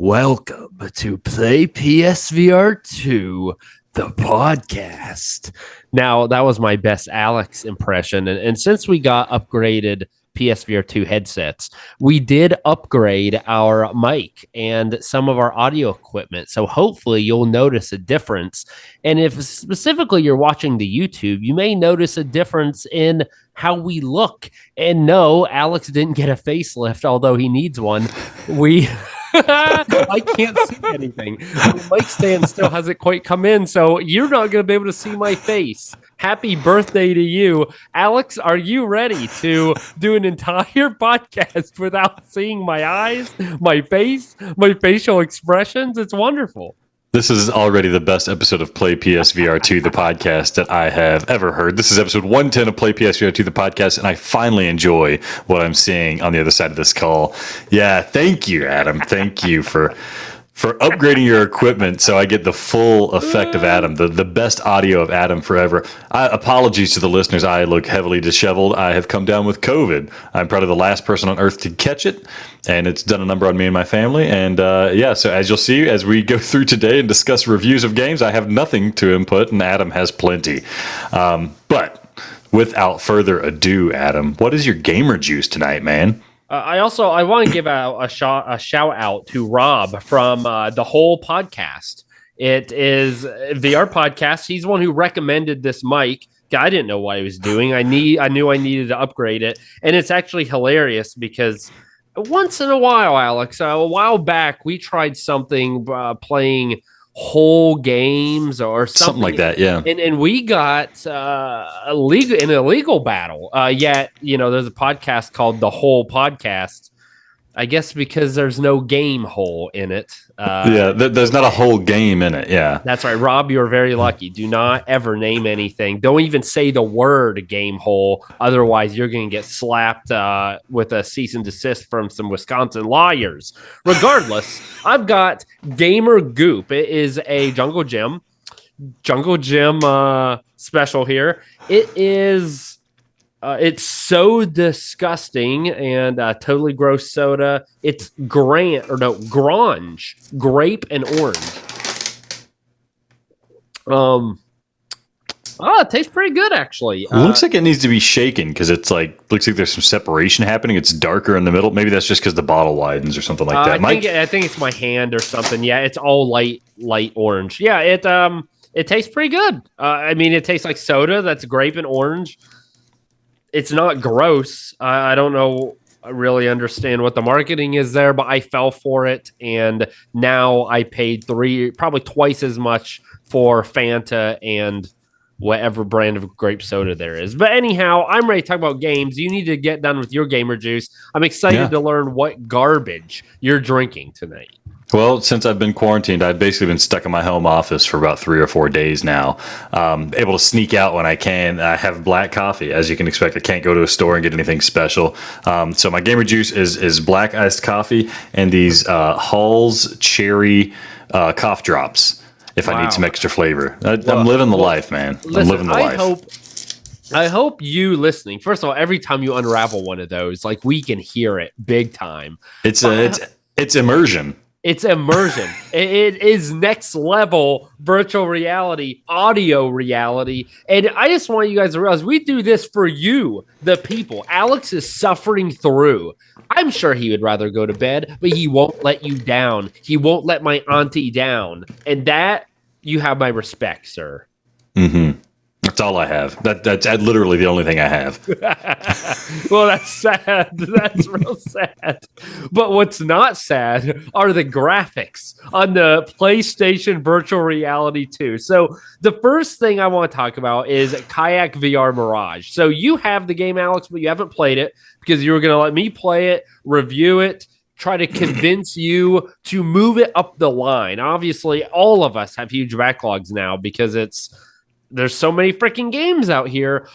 Welcome to Play PSVR2, the podcast. Now, that was my best Alex impression. And since we got upgraded PSVR2 headsets, we did upgrade our mic and some of our audio equipment. So hopefully you'll notice a difference. And if specifically you're watching the YouTube, you may notice a difference in how we look. And no, Alex didn't get a facelift, although he needs one. I can't see anything. The mic stand still hasn't quite come in, so you're not going to be able to see my face. Happy birthday to you. Alex, are you ready to do an entire podcast without seeing my eyes, my face, my facial expressions? It's wonderful. This is already the best episode of Play PSVR2, the podcast that I have ever heard. This is episode 110 of Play PSVR2, the podcast, and I finally enjoy what I'm seeing on the other side of this call. Yeah, thank you, Adam. Thank you for upgrading your equipment so I get the full effect of Adam, the best audio of Adam forever. Apologies to the listeners. I look heavily disheveled. I have come down with COVID. I'm probably the last person on earth to catch it, and it's done a number on me and my family. And so as you'll see, as we go through today and discuss reviews of games, I have nothing to input, and Adam has plenty. But without further ado, Adam, what is your gamer juice tonight, man? I want to give out a shout out to Rob from the whole podcast. It is VR podcast. He's the one who recommended this mic. I didn't know what he was doing. I knew I needed to upgrade it, and it's actually hilarious because once in a while, Alex, a while back, we tried something playing whole games or something like that, yeah, and we got a legal battle. Yet there's a podcast called The Whole Podcast, I guess, because there's no game hole in it. There's not a whole game in it. Yeah, that's right, Rob. You're very lucky. Do not ever name anything. Don't even say the word game hole. Otherwise, you're going to get slapped with a cease and desist from some Wisconsin lawyers. Regardless, I've got Gamer Goop. It is a Jungle Gym special here. It is. It's so disgusting and totally gross soda. It's Grange, grape and orange. It tastes pretty good, actually. Looks like it needs to be shaken because looks like there's some separation happening. It's darker in the middle. Maybe that's just because the bottle widens or something like that. I think it's my hand or something. Yeah, it's all light orange. Yeah, it tastes pretty good. It tastes like soda that's grape and orange. It's not gross. I don't know. I really understand what the marketing is there, but I fell for it, and now I paid probably twice as much for Fanta and whatever brand of grape soda there is. But anyhow, I'm ready to talk about games. You need to get done with your gamer juice. I'm excited to learn what garbage you're drinking tonight. Well, since I've been quarantined, I've basically been stuck in my home office for about 3 or 4 days now. Able to sneak out when I can. I have black coffee, as you can expect. I can't go to a store and get anything special. So my gamer juice is black iced coffee and these Hall's cherry cough drops. If I need some extra flavor, I'm living the life, man. I'm living the life. I hope you listening. First of all, every time you unravel one of those, we can hear it big time. It's immersion. It's immersion. It is next level virtual reality, audio reality. And I just want you guys to realize we do this for you, the people. Alex is suffering through. I'm sure he would rather go to bed, but he won't let you down. He won't let my auntie down. And that, you have my respect, sir. Mm-hmm. That's all I have. That's literally the only thing I have. Well, that's sad. That's real sad. But what's not sad are the graphics on the PlayStation Virtual Reality 2. So the first thing I want to talk about is Kayak VR Mirage. So you have the game, Alex, but you haven't played it because you were going to let me play it, review it, try to convince you to move it up the line. Obviously, all of us have huge backlogs now because there's so many freaking games out here.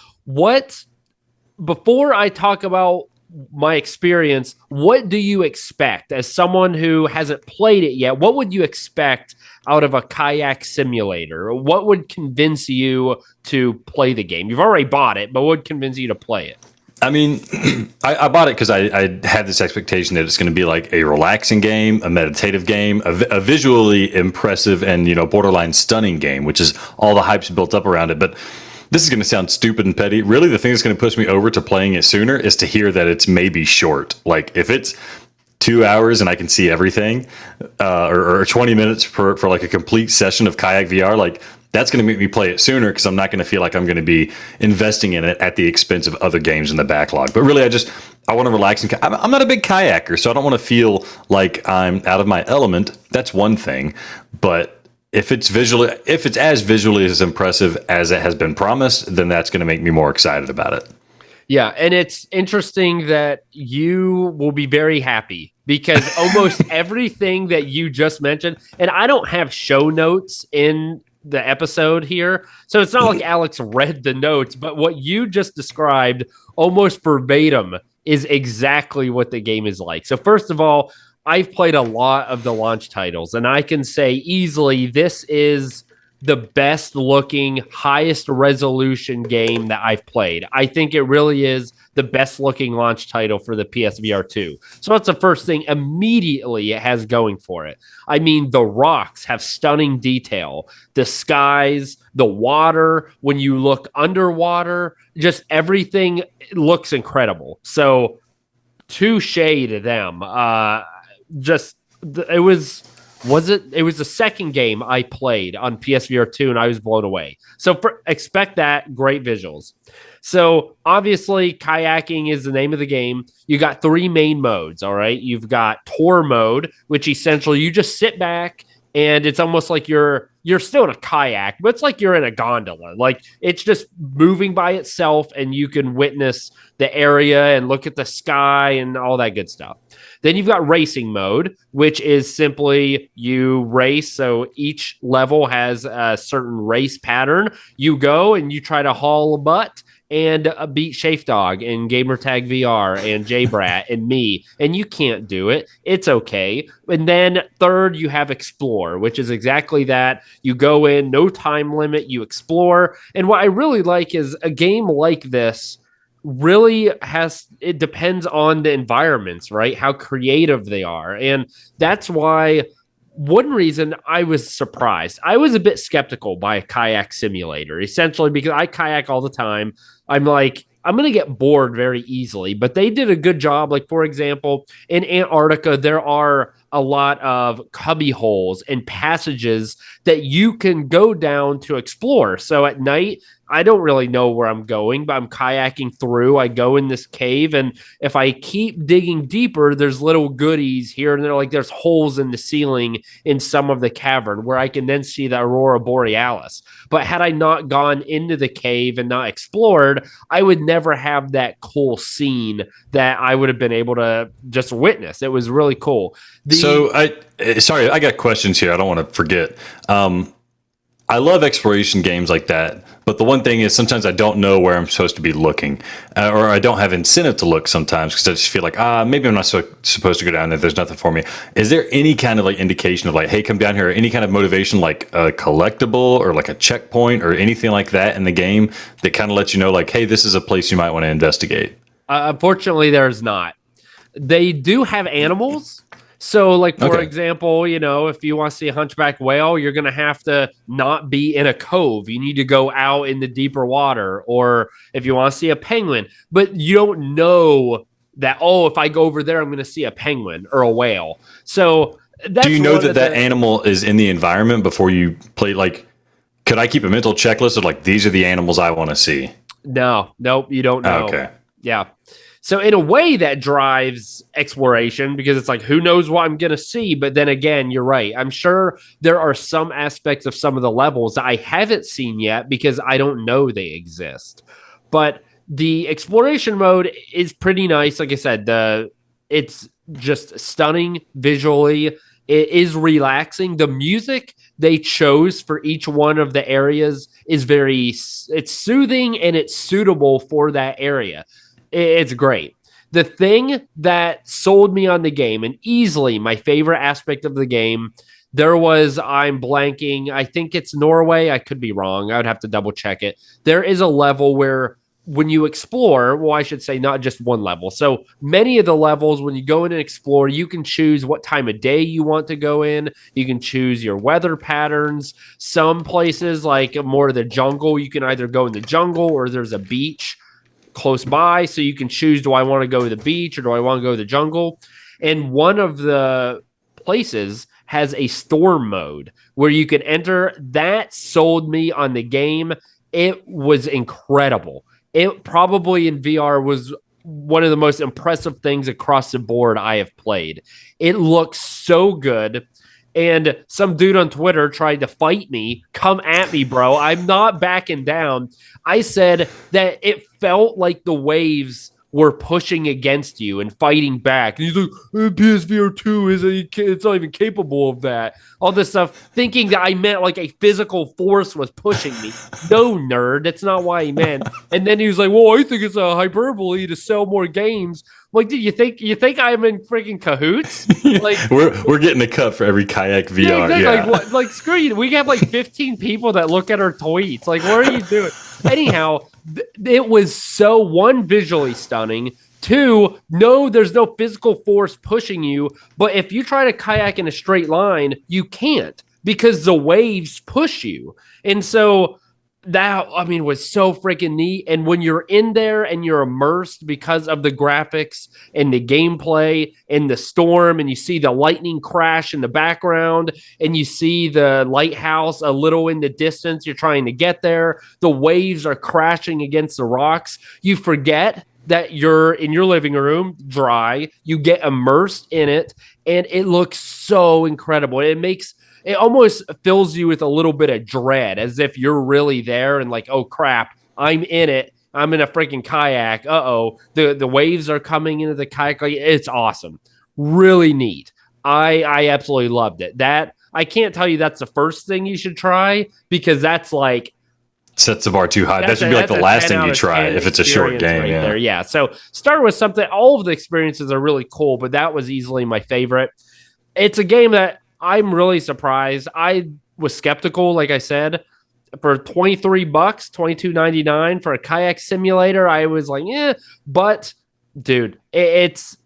Before I talk about my experience, what do you expect as someone who hasn't played it yet? What would you expect out of a kayak simulator? What would convince you to play the game? You've already bought it, but what would convince you to play it? I mean, I bought it because I had this expectation that it's going to be like a relaxing game, a meditative game, a visually impressive and, borderline stunning game, which is all the hype's built up around it. But this is going to sound stupid and petty. Really, the thing that's going to push me over to playing it sooner is to hear that it's maybe short. Like if it's 2 hours and I can see everything, or 20 minutes for like a complete session of Kayak VR, like that's going to make me play it sooner because I'm not going to feel like I'm going to be investing in it at the expense of other games in the backlog. But really, I want to relax. I'm not a big kayaker, so I don't want to feel like I'm out of my element. That's one thing. But if it's as visually as impressive as it has been promised, then that's going to make me more excited about it. Yeah, and it's interesting that you will be very happy because almost everything that you just mentioned, and I don't have show notes in the episode here, so it's not like Alex read the notes, but what you just described almost verbatim is exactly what the game is like. So first of all, I've played a lot of the launch titles, and I can say easily this is the best looking, highest resolution game that I've played. I think it really is the best looking launch title for the PSVR2. So that's the first thing immediately it has going for it. I mean, the rocks have stunning detail, the skies, the water, when you look underwater, just everything looks incredible. So touche to them. It was the second game I played on PSVR 2 and I was blown away. So expect that, great visuals. So obviously kayaking is the name of the game. You got three main modes, all right? You've got tour mode, which essentially you just sit back and it's almost like you're still in a kayak, but it's like you're in a gondola. Like it's just moving by itself and you can witness the area and look at the sky and all that good stuff. Then you've got racing mode, which is simply you race. So each level has a certain race pattern. You go and you try to haul a butt and beat Shafe Dog and Gamertag VR and JBrat and me. And you can't do it. It's okay. And then third, you have explore, which is exactly that. You go in, no time limit, you explore. And what I really like is a game like this really it depends on the environments, right? How creative they are. And that's why one reason I was surprised. I was a bit skeptical by a kayak simulator, essentially because I kayak all the time. I'm like, I'm going to get bored very easily, but they did a good job. Like, for example, in Antarctica, there are a lot of cubby holes and passages that you can go down to explore. So at night, I don't really know where I'm going, but I'm kayaking through. I go in this cave, and if I keep digging deeper, there's little goodies here and there. Like there's holes in the ceiling in some of the cavern where I can then see the aurora borealis. But had I not gone into the cave and not explored, I would never have that cool scene that I would have been able to just witness. It was really cool. Sorry, I got questions here. I don't want to forget. I love exploration games like that, but the one thing is sometimes I don't know where I'm supposed to be looking, or I don't have incentive to look sometimes because I just feel like, maybe I'm not supposed to go down there. There's nothing for me. Is there any kind of like indication of like, hey, come down here, or any kind of motivation like a collectible or like a checkpoint or anything like that in the game that kind of lets you know like, hey, this is a place you might want to investigate? Unfortunately, there's not. They do have animals. So, like, for example, if you want to see a hunchback whale, you're going to have to not be in a cove. You need to go out in the deeper water. Or if you want to see a penguin, but you don't know that, if I go over there, I'm going to see a penguin or a whale. So, do you know that animal is in the environment before you play? Like, could I keep a mental checklist of like, these are the animals I want to see? Nope, you don't know. Okay. Yeah. So in a way that drives exploration because it's like, who knows what I'm going to see? But then again, you're right. I'm sure there are some aspects of some of the levels that I haven't seen yet because I don't know they exist. But the exploration mode is pretty nice. Like I said, it's just stunning visually. It is relaxing. The music they chose for each one of the areas is it's soothing and it's suitable for that area. It's great. The thing that sold me on the game, and easily my favorite aspect of the game, I'm blanking. I think it's Norway. I could be wrong. I would have to double check it. There is a level where when you explore, well, I should say not just one level. So many of the levels, when you go in and explore, you can choose what time of day you want to go in. You can choose your weather patterns. Some places, like more of the jungle, you can either go in the jungle or there's a beach close by. So you can choose, do I want to go to the beach or do I want to go to the jungle? And one of the places has a storm mode where you can enter. That sold me on the game. It was incredible. It probably in VR was one of the most impressive things across the board I have played. It looks so good. And some dude on Twitter tried to fight me. Come at me, bro. I'm not backing down. I said that it felt like the waves were pushing against you and fighting back. And he's like, PSVR2 it's not even capable of that. All this stuff, thinking that I meant like a physical force was pushing me. No, nerd. That's not why he meant. And then he was like, well, I think it's a hyperbole to sell more games. Like, do you think I'm in freaking cahoots? Like, we're getting a cut for every Kayak VR. Yeah, exactly. Yeah. Like screw you. We have like 15 people that look at our tweets. Like, what are you doing? Anyhow, it was so, one, visually stunning. Two, no, there's no physical force pushing you. But if you try to kayak in a straight line, you can't because the waves push you. And so that, I mean, was so freaking neat. And when you're in there and you're immersed because of the graphics and the gameplay and the storm, and you see the lightning crash in the background, and you see the lighthouse a little in the distance, you're trying to get there, the waves are crashing against the rocks, you forget that you're in your living room, dry, you get immersed in it, and it looks so incredible. It almost fills you with a little bit of dread, as if you're really there and like, oh crap, I'm in it. I'm in a freaking kayak. Uh-oh. The waves are coming into the kayak. It's awesome. Really neat. I absolutely loved it. That, I can't tell you that's the first thing you should try, because that's like, sets the bar too high. That should be like the last thing you try if it's a short game. Right yeah. There. Yeah. So start with something. All of the experiences are really cool, but that was easily my favorite. It's a game that I'm really surprised. I was skeptical, like I said, for $23, $22.99 for a kayak simulator. I was like, yeah, but dude, it's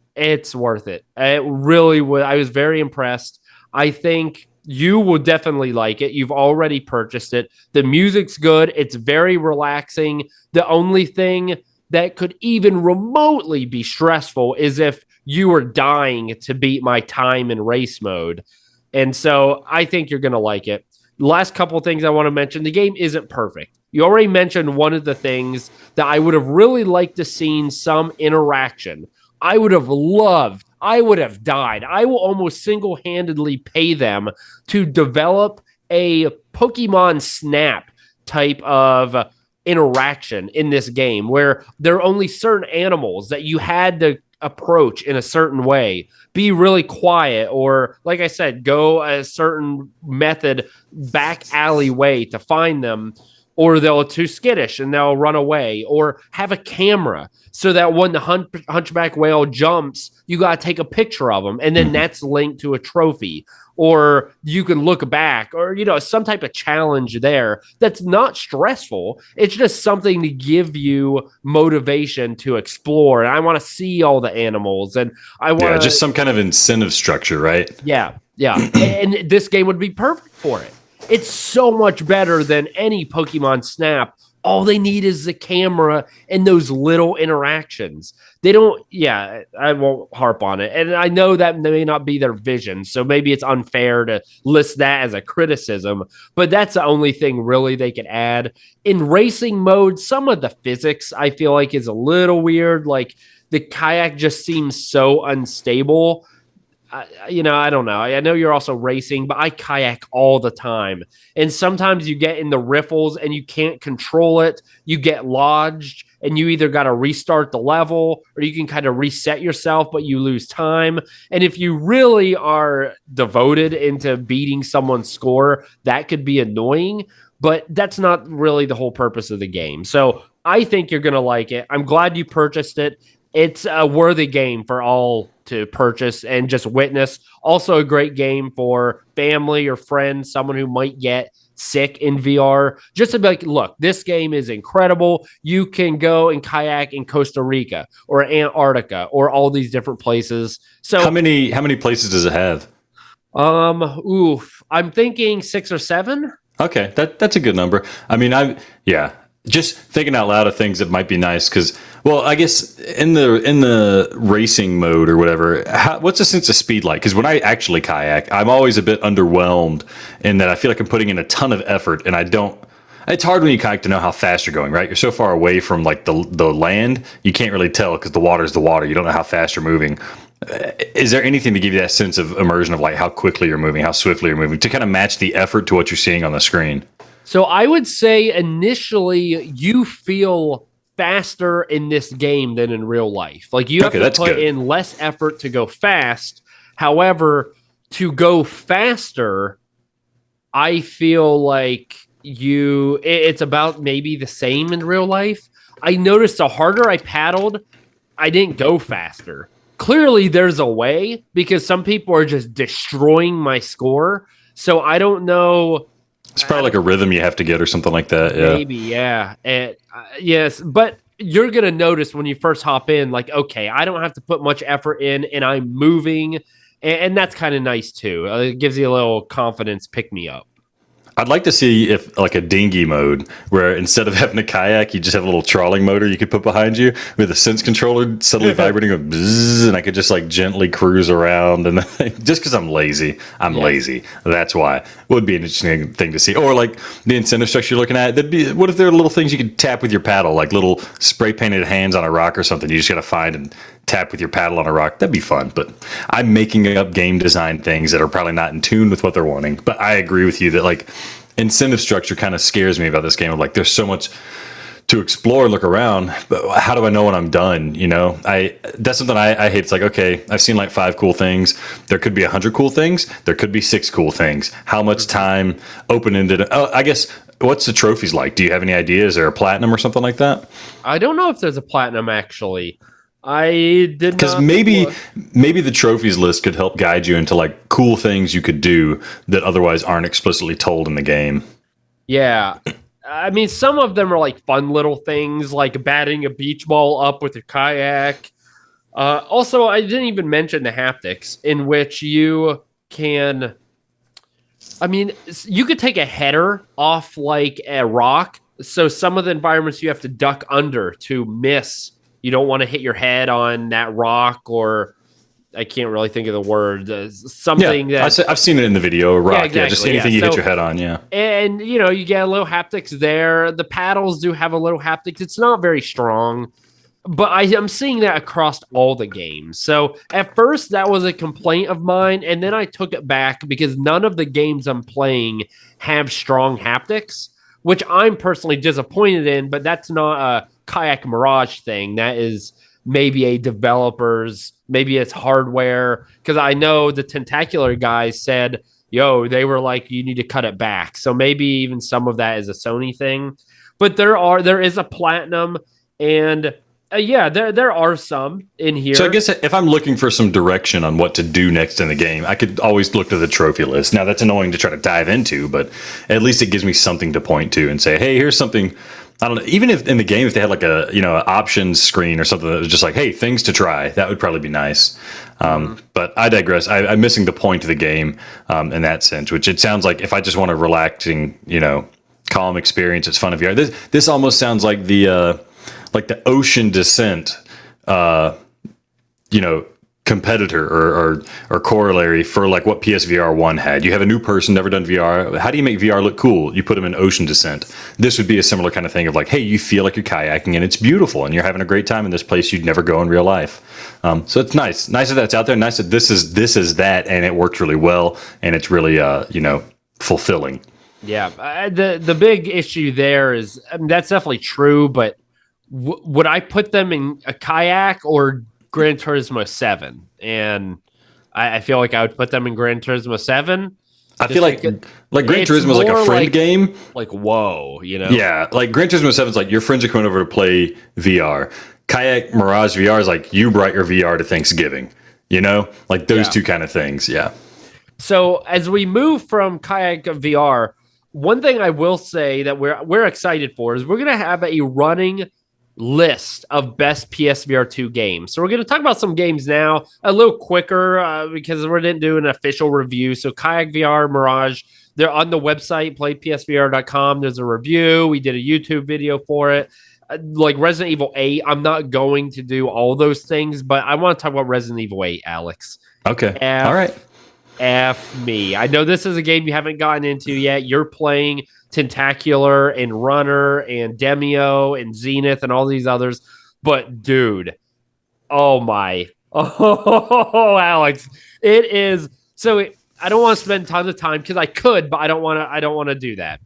worth it. It really would. I was very impressed. I think you will definitely like it. You've already purchased it. The music's good. It's very relaxing. The only thing that could even remotely be stressful is if you were dying to beat my time in race mode. And so I think you're going to like it. Last couple of things I want to mention. The game isn't perfect. You already mentioned one of the things that I would have really liked to seen some interaction. I would have loved, I would have died. I will almost single-handedly pay them to develop a Pokemon Snap type of interaction in this game, where there are only certain animals that you had to approach in a certain way, be really quiet, or like I said, go a certain method back alleyway to find them, or they'll too skittish and they'll run away, or have a camera so that when the hunchback whale jumps, you got to take a picture of them, and then that's linked to a trophy, or you can look back, or, you know, some type of challenge there that's not stressful. It's just something to give you motivation to explore. And I want to see all the animals, and I want just some kind of incentive structure, right? Yeah. And this game would be perfect for it. It's so much better than any Pokemon Snap. All they need is the camera and those little interactions. They don't, I won't harp on it. And I know that may not be their vision, so maybe it's unfair to list that as a criticism, but that's the only thing really they could add. In racing mode, some of the physics I feel like is a little weird. Like, the kayak just seems so unstable. I don't know. I know you're also racing, but I kayak all the time. And sometimes you get in the riffles and you can't control it. You get lodged and you either got to restart the level, or you can kind of reset yourself, but you lose time. And if you really are devoted into beating someone's score, that could be annoying, but that's not really the whole purpose of the game. So I think you're going to like it. I'm glad you purchased it. It's a worthy game for all to purchase and just witness. Also a great game for family or friends, someone who might get sick in VR, just to be like, look, this game is incredible. You can go and kayak in Costa Rica or Antarctica or all these different places. So how many places does it have? I'm thinking 6 or 7. Okay, that's a good number. I mean, just thinking out loud of things that might be nice because, well, I guess in the racing mode or whatever, what's the sense of speed like? Because when I actually kayak, I'm always a bit underwhelmed in that I feel like I'm putting in a ton of effort, and I don't. It's hard when you kayak to know how fast you're going, right? You're so far away from like the land, you can't really tell because the water's the water. You don't know how fast you're moving. Is there anything to give you that sense of immersion of like how quickly you're moving, how swiftly you're moving, to kind of match the effort to what you're seeing on the screen? So I would say initially you feel faster in this game than in real life. Like you have to put in less effort to go fast. However, to go faster, I feel like it's about maybe the same in real life. I noticed the harder I paddled, I didn't go faster. Clearly there's a way because some people are just destroying my score. So I don't know. It's probably like a rhythm you have to get or something like that. Yeah. Maybe, yeah. Yes, but you're going to notice when you first hop in, like, okay, I don't have to put much effort in and I'm moving. And that's kind of nice too. It gives you a little confidence pick me up. I'd like to see if like a dinghy mode where instead of having a kayak, you just have a little trawling motor you could put behind you with a sense controller suddenly vibrating a bzzz, and I could just like gently cruise around. And just because I'm lazy, lazy. That's why. It would be an interesting thing to see. Or like the incentive structure you're looking at. What if there are little things you could tap with your paddle, like little spray painted hands on a rock or something? You just got to find and tap with your paddle on a rock. That'd be fun. But I'm making up game design things that are probably not in tune with what they're wanting. But I agree with you that like incentive structure kind of scares me about this game. Of like, there's so much to explore and look around, but how do I know when I'm done? You know, that's something I hate. It's like, okay, I've seen like 5 cool things. There could be 100 cool things. There could be 6 cool things. How much time open-ended? Oh, I guess, what's the trophies like? Do you have any ideas? Is there a platinum or something like that? I don't know if there's a platinum actually. I did not. Because maybe the trophies list could help guide you into like cool things you could do that otherwise aren't explicitly told in the game. Yeah. I mean, some of them are like fun little things, like batting a beach ball up with your kayak. Also, I didn't even mention the haptics, in which you can. I mean, you could take a header off like a rock. So some of the environments you have to duck under to miss. You don't want to hit your head on that rock, or I can't really think of the word. Something that I've seen it in the video. Rock, yeah, exactly, just anything you hit your head on, yeah. And you get a little haptics there. The paddles do have a little haptics. It's not very strong, but I'm seeing that across all the games. So at first that was a complaint of mine, and then I took it back because none of the games I'm playing have strong haptics, which I'm personally disappointed in. But that's not a Kayak Mirage thing. That is maybe a developer's, maybe it's hardware, because I know the Tentacular guys said, they were like, you need to cut it back. So maybe even some of that is a Sony thing. But there is a platinum, and there are some in here. So I guess if I'm looking for some direction on what to do next in the game, I could always look to the trophy list. Now that's annoying to try to dive into, but at least it gives me something to point to and say, hey, here's something. I don't know. Even if in the game, if they had like a an options screen or something that was just like, hey, things to try, that would probably be nice. But I digress. I'm missing the point of the game in that sense, which it sounds like if I just want a relaxing, calm experience, it's fun of VR. This almost sounds like the ocean descent, competitor or corollary for like what PSVR1 had. You have a new person, never done VR. How do you make VR look cool? You put them in ocean descent. This would be a similar kind of thing of like, hey, you feel like you're kayaking and it's beautiful and you're having a great time in this place you'd never go in real life. So it's nice that that's out there. Nice that this is that, and it works really well, and it's really fulfilling. Yeah, the big issue there is, that's definitely true, but would I put them in a kayak or Gran Turismo 7? And I feel like I would put them in Gran Turismo 7. I feel like Gran Turismo is like a friend game. Like, whoa, Yeah, like Gran Turismo 7 is like your friends are coming over to play VR. Kayak Mirage VR is like you brought your VR to Thanksgiving. Like those two kind of things. Yeah. So as we move from Kayak VR, one thing I will say that we're excited for is we're going to have a running list of best PSVR2 games. So we're going to talk about some games now a little quicker because we didn't do an official review. So Kayak VR, Mirage, they're on the website, playpsvr.com. There's a review. We did a YouTube video for it. Like Resident Evil 8, I'm not going to do all those things, but I want to talk about Resident Evil 8, Alex. Okay. All right. F me. I know this is a game you haven't gotten into yet. You're playing Tentacular and Runner and Demio and Zenith and all these others. But dude, oh my. Oh, Alex. It is so I don't want to spend tons of time because I could, but I don't want to do that.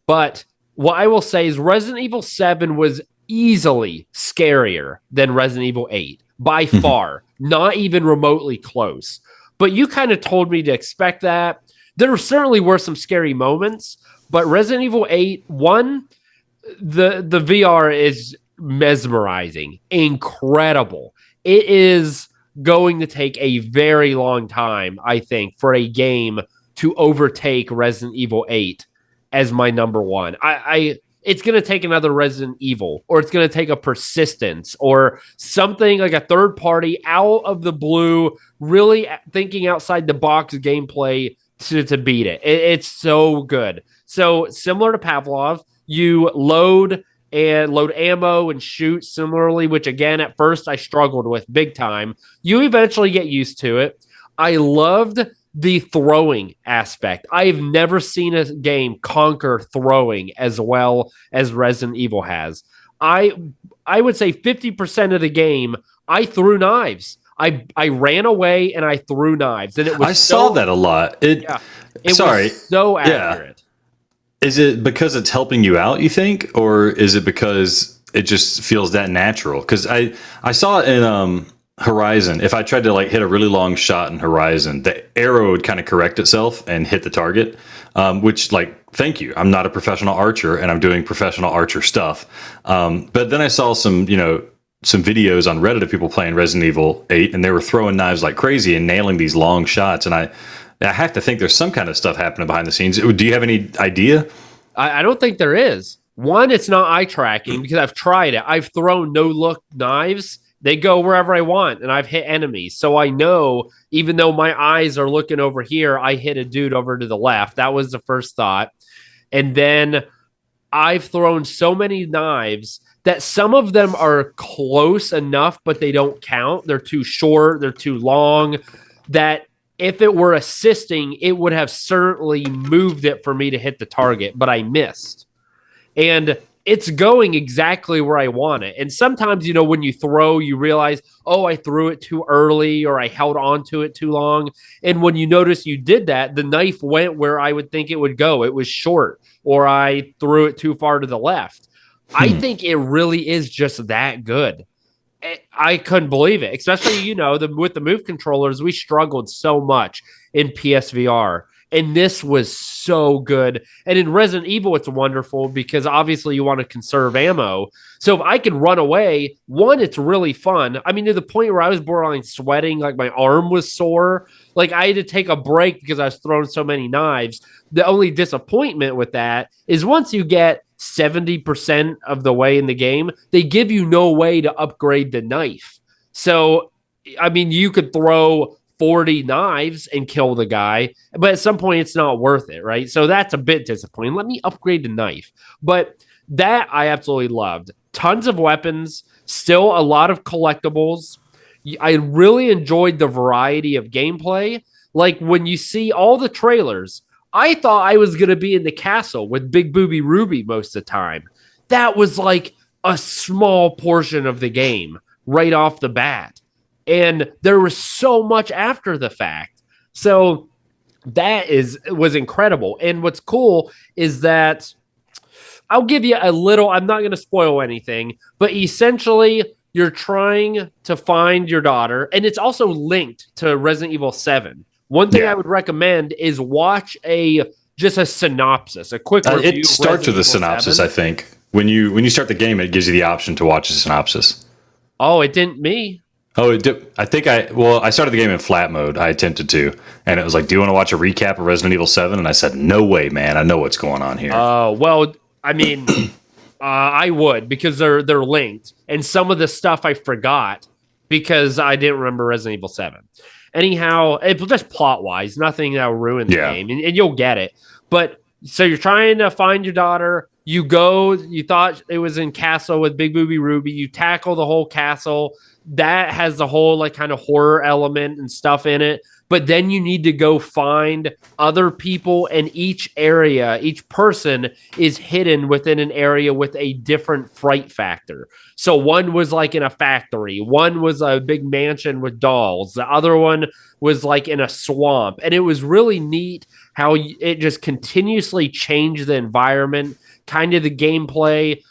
But what I will say is Resident Evil 7 was easily scarier than Resident Evil 8 by far, not even remotely close. But you kind of told me to expect that. There certainly were some scary moments, but Resident Evil 8, the VR is mesmerizing, incredible. It is going to take a very long time, I think, for a game to overtake Resident Evil 8 as my number one. It's going to take another Resident Evil, or it's going to take a Persistence, or something like a third party out of the blue, really thinking outside the box gameplay to beat it. It's so good. So similar to Pavlov, you load ammo and shoot similarly, which again, at first I struggled with big time. You eventually get used to it. I loved the throwing aspect. I've never seen a game conquer throwing as well as Resident Evil has. I would say 50% of the game, I threw knives. I ran away and I threw knives, and it was. I saw that a lot. It was so accurate. Yeah. Is it because it's helping you out, you think, or is it because it just feels that natural? Because I saw it in Horizon. If I tried to like hit a really long shot in Horizon, the arrow would kind of correct itself and hit the target, which like, thank you. I'm not a professional archer and I'm doing professional archer stuff. But then I saw some videos on Reddit of people playing Resident Evil 8 and they were throwing knives like crazy and nailing these long shots. And I have to think there's some kind of stuff happening behind the scenes. Do you have any idea? I don't think there is. One, it's not eye tracking because I've tried it. I've thrown no-look knives. They go wherever I want, and I've hit enemies. So I know, even though my eyes are looking over here, I hit a dude over to the left. That was the first thought. And then I've thrown so many knives that some of them are close enough, but they don't count. They're too short. They're too long. That if it were assisting, it would have certainly moved it for me to hit the target, but I missed. And it's going exactly where I want it. And sometimes, when you throw, you realize, oh, I threw it too early or I held on to it too long. And when you notice you did that, the knife went where I would think it would go. It was short, or I threw it too far to the left. I think it really is just that good. I couldn't believe it, especially, with the Move controllers, we struggled so much in PSVR. And this was so good. And in Resident Evil, it's wonderful because obviously you want to conserve ammo. So if I can run away, one, it's really fun. I mean, to the point where I was borderline sweating, like my arm was sore. Like I had to take a break because I was throwing so many knives. The only disappointment with that is once you get 70% of the way in the game, they give you no way to upgrade the knife. So, I mean, you could throw 40 knives and kill the guy, but at some point it's not worth it, right? So that's a bit disappointing. Let me upgrade the knife. But that I absolutely loved. Tons of weapons, still a lot of collectibles. I really enjoyed the variety of gameplay. Like when you see all the trailers, I thought I was going to be in the castle with Big Booby Ruby most of the time. That was like a small portion of the game right off the bat. And there was so much after the fact. So that was incredible. And what's cool is that I'll give you a little, I'm not going to spoil anything, but essentially you're trying to find your daughter. And it's also linked to Resident Evil 7. One thing I would recommend is watch just a synopsis, a quick review. It starts with a synopsis, 7. I think. When you start the game, it gives you the option to watch a synopsis. Oh, it didn't me. Oh, I think I started the game in flat mode. I attempted to, and it was like, "Do you want to watch a recap of Resident Evil 7?" And I said, "No way, man. I know what's going on here." Well, I mean, I would because they're linked, and some of the stuff I forgot because I didn't remember Resident Evil 7. Anyhow, it just plot wise, nothing that'll ruin the game, and you'll get it. But so you're trying to find your daughter. You go. You thought it was in castle with Big Booby Ruby. You tackle the whole castle. That has the whole like kind of horror element and stuff in it. But then you need to go find other people, and each area, each person is hidden within an area with a different fright factor. So one was like in a factory, one was a big mansion with dolls, the other one was like in a swamp. And it was really neat how it just continuously changed the environment, kind of the gameplay.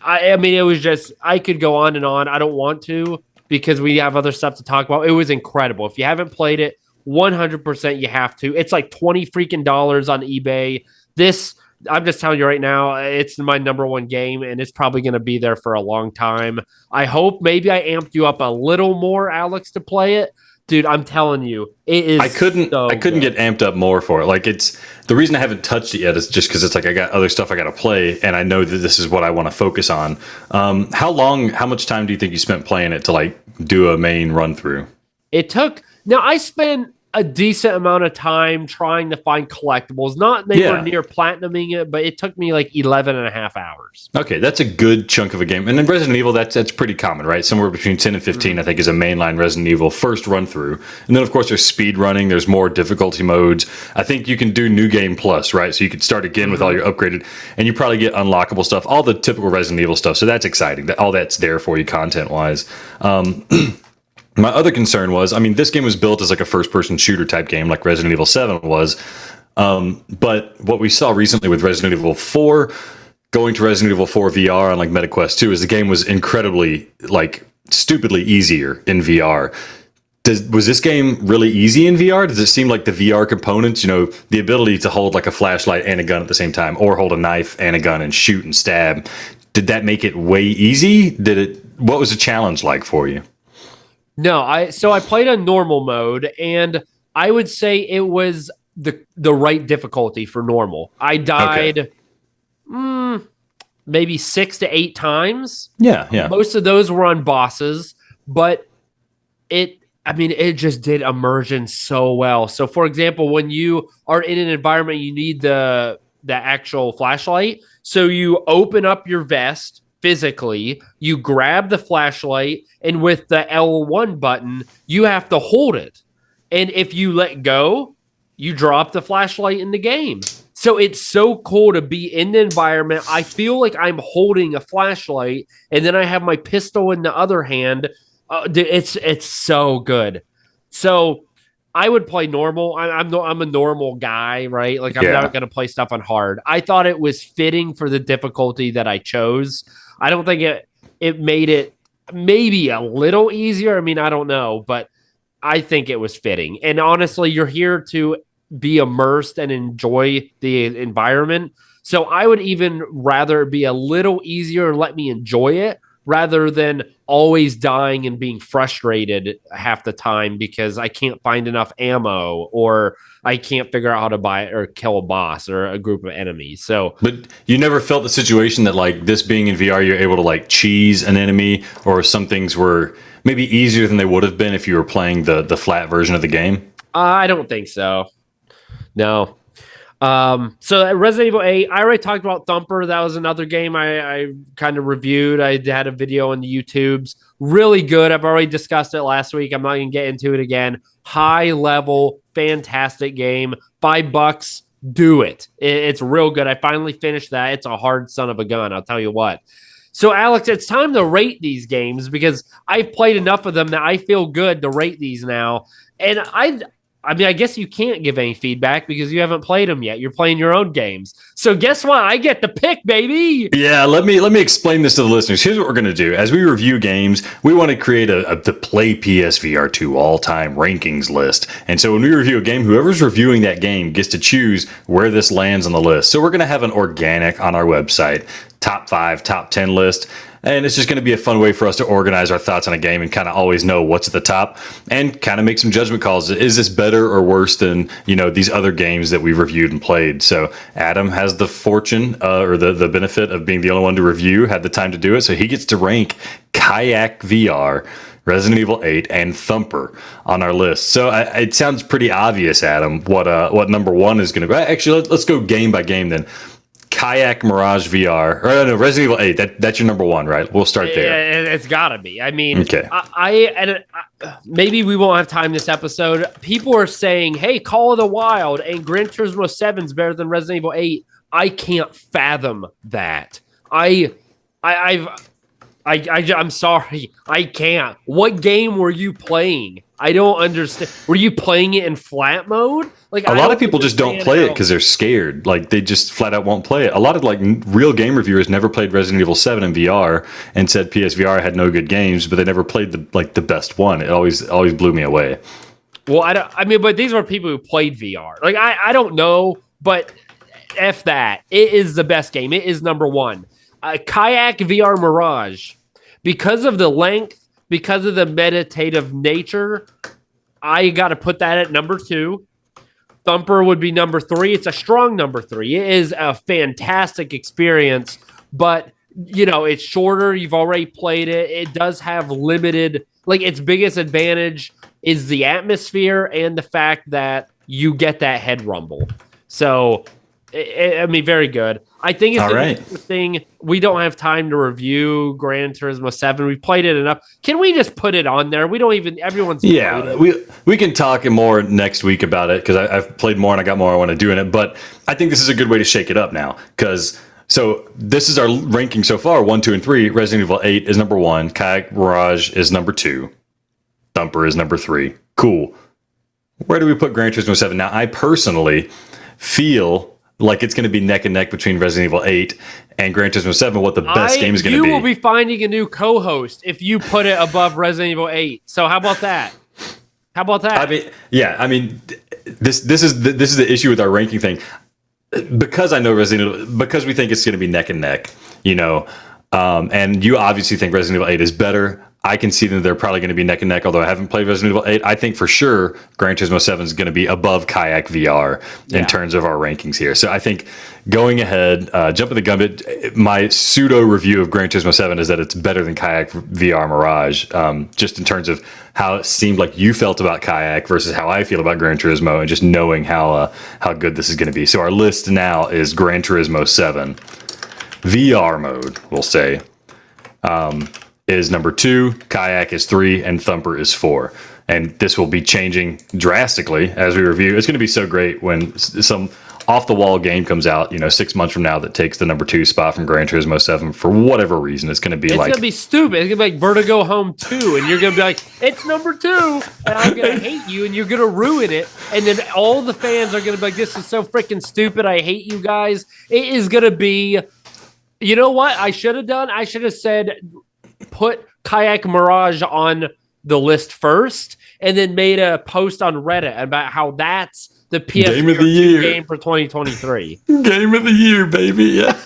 I mean, it was just, I could go on and on. I don't want to because we have other stuff to talk about. It was incredible. If you haven't played it, 100% you have to. It's like 20 freaking dollars on eBay. This, I'm just telling you right now, it's my number one game, and it's probably going to be there for a long time. I hope maybe I amped you up a little more, Alex, to play it. Dude, I'm telling you, it is. I couldn't get amped up more for it. Like, it's the reason I haven't touched it yet is just because it's like I got other stuff I got to play, and I know that this is what I want to focus on. How much time do you think you spent playing it to like do a main run through? I spent a decent amount of time trying to find collectibles. Not nowhere near platinuming it, but it took me like 11 and a half hours. Okay, that's a good chunk of a game. And in Resident Evil, that's pretty common, right? Somewhere between 10 and 15, I think, is a mainline Resident Evil first run through. And then, of course, there's speed running. There's more difficulty modes. I think you can do New Game Plus, right? So you could start again with all your upgraded, and you probably get unlockable stuff, all the typical Resident Evil stuff. So that's exciting. All that's there for you content-wise. My other concern was, I mean, this game was built as like a first-person shooter type game, like Resident Evil 7 was. But what we saw recently with Resident Evil 4, going to Resident Evil 4 VR on like MetaQuest 2, is the game was incredibly, like, stupidly easier in VR. Was this game really easy in VR? Does it seem like the VR components, you know, the ability to hold like a flashlight and a gun at the same time, or hold a knife and a gun and shoot and stab, did that make it way easy? What was the challenge like for you? No, I played on normal mode, and I would say it was the right difficulty for normal. I died maybe 6 to 8 times. Yeah. Most of those were on bosses, but it just did immersion so well. So, for example, when you are in an environment, you need the actual flashlight. So you open up your vest physically, you grab the flashlight, and with the L1 button, you have to hold it. And if you let go, you drop the flashlight in the game. So it's so cool to be in the environment. I feel like I'm holding a flashlight, and then I have my pistol in the other hand. It's so good. So I would play normal. I'm a normal guy, right? Like, I'm not going to play stuff on hard. I thought it was fitting for the difficulty that I chose. I don't think it made it maybe a little easier. I mean, I don't know, but I think it was fitting. And honestly, you're here to be immersed and enjoy the environment. So I would even rather be a little easier and let me enjoy it rather than always dying and being frustrated half the time because I can't find enough ammo or I can't figure out how to buy or kill a boss or a group of enemies. So, but you never felt the situation that like this being in VR, you're able to like cheese an enemy, or some things were maybe easier than they would have been if you were playing the flat version of the game? I don't think so. No. So Resident Evil 8, I already talked about Thumper. That was another game I kind of reviewed. I had a video on the YouTubes. Really good. I've already discussed it last week. I'm not going to get into it again. High level, fantastic game. $5. Do it. It's real good. I finally finished that. It's a hard son of a gun, I'll tell you what. So, Alex, it's time to rate these games because I've played enough of them that I feel good to rate these now. And I mean, I guess you can't give any feedback because you haven't played them yet. You're playing your own games. So guess what? I get the pick, baby. Yeah, let me explain this to the listeners. Here's what we're going to do. As we review games, we want to create the Play PSVR2 all-time rankings list. And so when we review a game, whoever's reviewing that game gets to choose where this lands on the list. So we're going to have an organic on our website, top 5, top 10 list. And it's just going to be a fun way for us to organize our thoughts on a game and kind of always know what's at the top and kind of make some judgment calls. Is this better or worse than, these other games that we've reviewed and played? So Adam has the fortune or the benefit of being the only one to review, had the time to do it. So he gets to rank Kayak VR, Resident Evil 8, and Thumper on our list. So it sounds pretty obvious, Adam, what number one is going to be. Actually, let's go game by game then. Kayak Mirage VR, or no, Resident Evil 8. That's your number one, right? We'll start there. It's got to be. I mean, okay. Maybe we won't have time this episode. People are saying, "Hey, Call of the Wild and Gran Turismo 7 is better than Resident Evil 8." I can't fathom that. I'm sorry. I can't. What game were you playing? I don't understand. Were you playing it in flat mode? Like a lot of people just don't play it because they're scared. Like they just flat out won't play it. A lot of real game reviewers never played Resident Evil 7 in VR and said PSVR had no good games, but they never played the best one. It always blew me away. Well, but these are people who played VR. Like I don't know, but F that. It is the best game. It is number one. Kayak VR Mirage, because of the length, because of the meditative nature, I got to put that at number two. Thumper would be number three. It's a strong number three. It is a fantastic experience, but it's shorter. You've already played it. It does have limited, its biggest advantage is the atmosphere and the fact that you get that head rumble. So, very good. I think it's interesting. We don't have time to review Gran Turismo 7. We've played it enough. Can we just put it on there? We don't even. Everyone's we can talk more next week about it because I've played more and I got more I want to do in it. But I think this is a good way to shake it up now because. So this is our ranking so far: 1, 2, and 3. Resident Evil 8 is number 1. Kayak Mirage is number 2. Thumper is number 3. Cool. Where do we put Gran Turismo 7 now? I personally feel like it's going to be neck and neck between Resident Evil 8 and Gran Turismo 7, what the best game is going to be. You will be finding a new co-host if you put it above Resident Evil 8. So how about that? This is the issue with our ranking thing. Because I know Resident Evil, because we think it's going to be neck and neck, and you obviously think Resident Evil 8 is better. I can see that they're probably going to be neck and neck, although I haven't played Resident Evil 8. I think for sure Gran Turismo 7 is going to be above Kayak VR in terms of our rankings here. So I think going ahead, jumping the gun, my pseudo review of Gran Turismo 7 is that it's better than Kayak VR Mirage, just in terms of how it seemed like you felt about Kayak versus how I feel about Gran Turismo, and just knowing how good this is going to be. So our list now is Gran Turismo 7. VR mode, we'll say, is number 2, Kayak is 3, and Thumper is 4. And this will be changing drastically as we review. It's going to be so great when some off-the-wall game comes out, 6 months from now that takes the number 2 spot from Gran Turismo 7 for whatever reason. It's going to be going to be stupid. It's going to be like Vertigo Home 2, and you're going to be like, it's number 2, and I'm going to hate you, and you're going to ruin it. And then all the fans are going to be like, this is so freaking stupid. I hate you guys. It is going to be, you know what I should have done? I should have said, put Kayak Mirage on the list first, and then made a post on Reddit about how that's the PSVR2 game for 2023. Game of the year, baby. Yeah.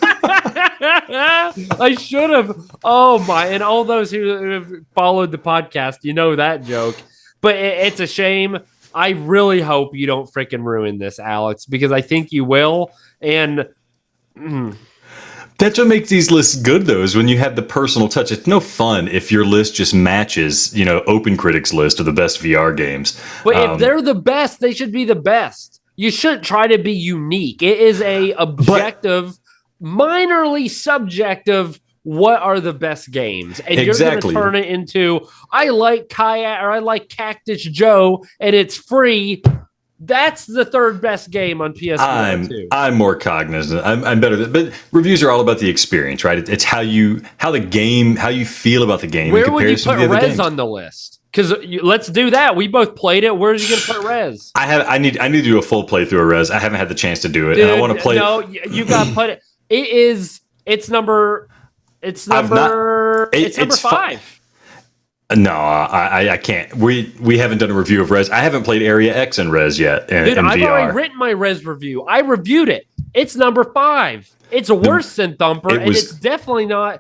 I should have. Oh my! And all those who have followed the podcast, that joke. But it's a shame. I really hope you don't freaking ruin this, Alex, because I think you will. And that's what makes these lists good, though, is when you have the personal touch. It's no fun if your list just matches, Open Critics list of the best VR games. But if they're the best, they should be the best. You shouldn't try to be unique. It is a objective, minorly subjective, what are the best games? And you're going to turn it into, I like Kayak or I like Cactus Joe, and it's free. That's the third best game on PSVR2. I'm more cognizant. I'm better. But reviews are all about the experience, right? It's how you feel about the game. Where would you put Rez on the list? Because let's do that. We both played it. Where's you going to put Rez? I need to do a full playthrough of Rez. I haven't had the chance to do it, Dude, and I want to play. No, you got to put it. It's number 5. No, I can't. We haven't done a review of Rez. I haven't played Area X and Rez yet. Dude, I've already written my Rez review. I reviewed it. It's number 5. It's worse than Thumper, and it's definitely not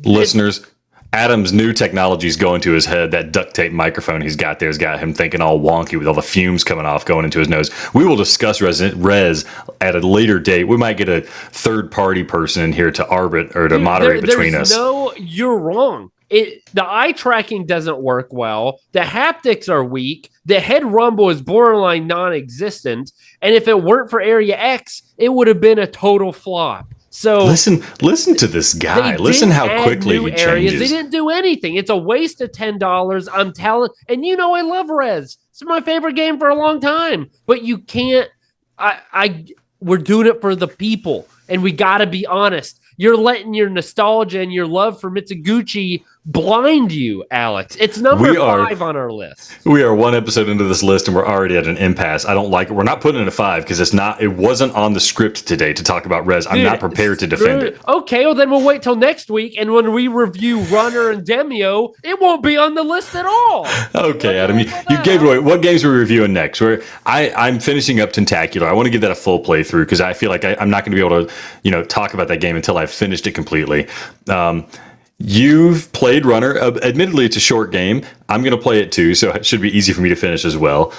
Listeners, Adam's new technology is going to his head. That duct tape microphone he's got there has got him thinking all wonky with all the fumes coming off going into his nose. We will discuss Res at a later date. We might get a third party person in here to moderate between us. No, you're wrong. The eye tracking doesn't work well. The haptics are weak. The head rumble is borderline non-existent. And if it weren't for Area X, it would have been a total flop. So listen to this guy. Listen how quickly he changes. They didn't do anything. It's a waste of $10. I'm telling, and you know I love Res. It's my favorite game for a long time. But you can't. We're doing it for the people, and we got to be honest. You're letting your nostalgia and your love for Mitsuguchi blind you, Alex. It's number 5 on our list. We are one episode into this list and we're already at an impasse. I don't like it. We're not putting it at 5 because it wasn't on the script today to talk about Res. I'm not prepared to defend it. Okay, well then we'll wait till next week, and when we review Runner and Demio, it won't be on the list at all. Okay, Adam, you gave it away. What games are we reviewing next? I'm finishing up Tentacular. I want to give that a full playthrough because I feel like I'm not going to be able to, talk about that game until I've finished it completely. You've played Runner. Admittedly, it's a short game. I'm going to play it too, so it should be easy for me to finish as well.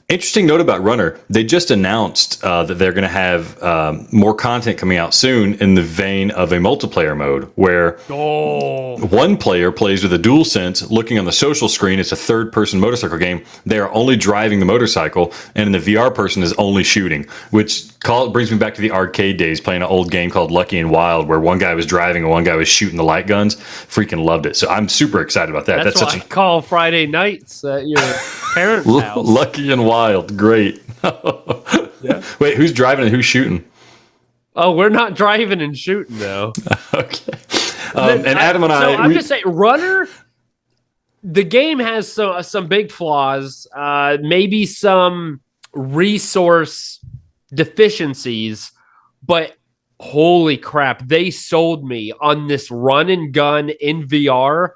Interesting note about Runner. They just announced that they're going to have more content coming out soon in the vein of a multiplayer mode where one player plays with a DualSense looking on the social screen. It's a third-person motorcycle game. They are only driving the motorcycle, and the VR person is only shooting, which brings me back to the arcade days playing an old game called Lucky and Wild where one guy was driving and one guy was shooting the light guns. Freaking loved it. So I'm super excited about that. That's what I call Friday nights at your parents' house. Lucky and Wild. Great. Yeah. Wait, who's driving and who's shooting? Oh, we're not driving and shooting, though. Okay. And Adam and I... I'm just saying, Runner, the game has some big flaws, maybe some resource deficiencies, but holy crap, they sold me on this run and gun in VR.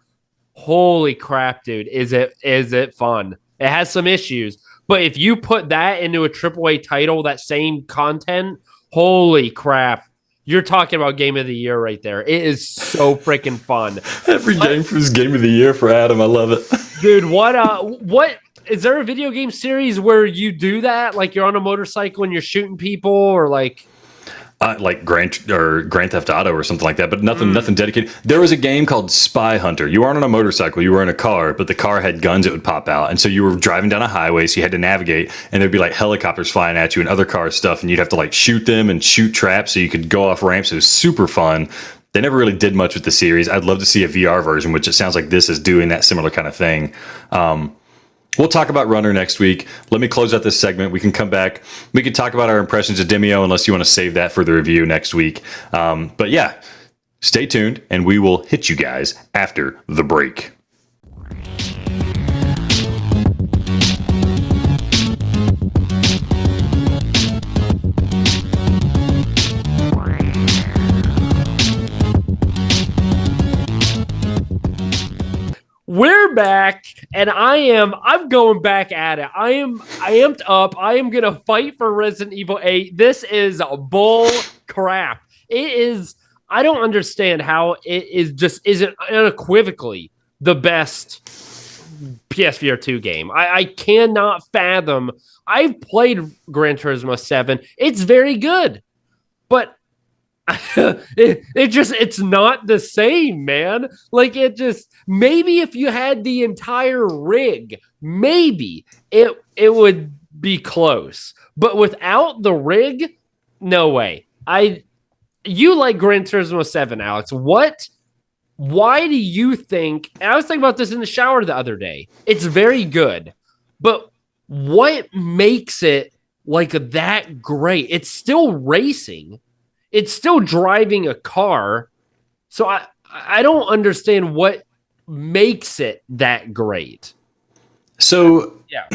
Holy crap, dude. Is it fun? It has some issues, but if you put that into a AAA title, that same content, holy crap. You're talking about Game of the Year right there. It is so freaking fun. Every game for his Game of the Year for Adam. I love it. Dude, what is there a video game series where you do that? Like you're on a motorcycle and you're shooting people, or like Grand Theft Auto or something like that, but nothing dedicated. There was a game called Spy Hunter. You weren't on a motorcycle, you were in a car, but the car had guns that would pop out. And so you were driving down a highway, so you had to navigate, and there'd be like helicopters flying at you and other car stuff, and you'd have to like shoot them and shoot traps so you could go off ramps. It was super fun. They never really did much with the series. I'd love to see a VR version, which it sounds like this is doing that similar kind of thing. We'll talk about Runner next week. Let me close out this segment. We can come back. We can talk about our impressions of Demio unless you want to save that for the review next week. But yeah, stay tuned and we will hit you guys after the break. We're back, and I'm going back at it. I am amped up. I am going to fight for Resident Evil 8. This is bull crap. It is, I don't understand how it is just isn't unequivocally the best PSVR2 game. I cannot fathom. I've played Gran Turismo 7. It's very good, but it's not the same, man. Like maybe if you had the entire rig, maybe it would be close, but without the rig, no way. You like Gran Turismo 7, Alex. Why do you think, and I was thinking about this in the shower the other day, it's very good, but what makes it like that great? It's still racing. It's still driving a car. So I don't understand what makes it that great. So, yeah.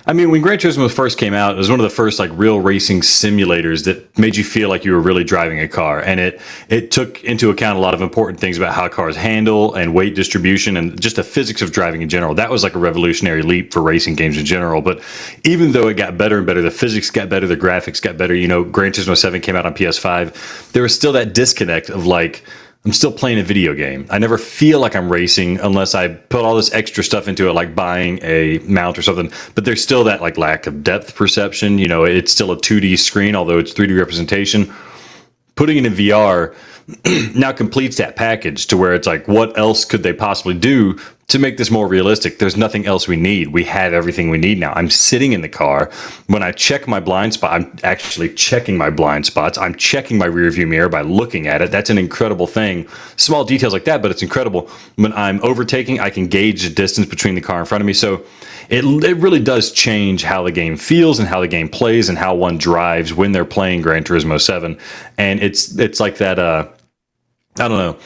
I mean, when Gran Turismo first came out, it was one of the first like real racing simulators that made you feel like you were really driving a car. And it took into account a lot of important things about how cars handle and weight distribution and just the physics of driving in general. That was like a revolutionary leap for racing games in general. But even though it got better and better, the physics got better, the graphics got better, Gran Turismo 7 came out on PS5, there was still that disconnect of like, I'm still playing a video game. I never feel like I'm racing unless I put all this extra stuff into it, like buying a mount or something. But there's still that like lack of depth perception. You know, it's still a 2D screen, although it's 3D representation. Putting it in VR now completes that package to where it's like, what else could they possibly do to make this more realistic? There's nothing else we need. We have everything we need now. I'm sitting in the car. When I check my blind spot, I'm actually checking my blind spots. I'm checking my rear view mirror by looking at it. That's an incredible thing. Small details like that, but it's incredible. When I'm overtaking, I can gauge the distance between the car in front of me. So it really does change how the game feels and how the game plays and how one drives when they're playing Gran Turismo 7. And it's like that, I don't know.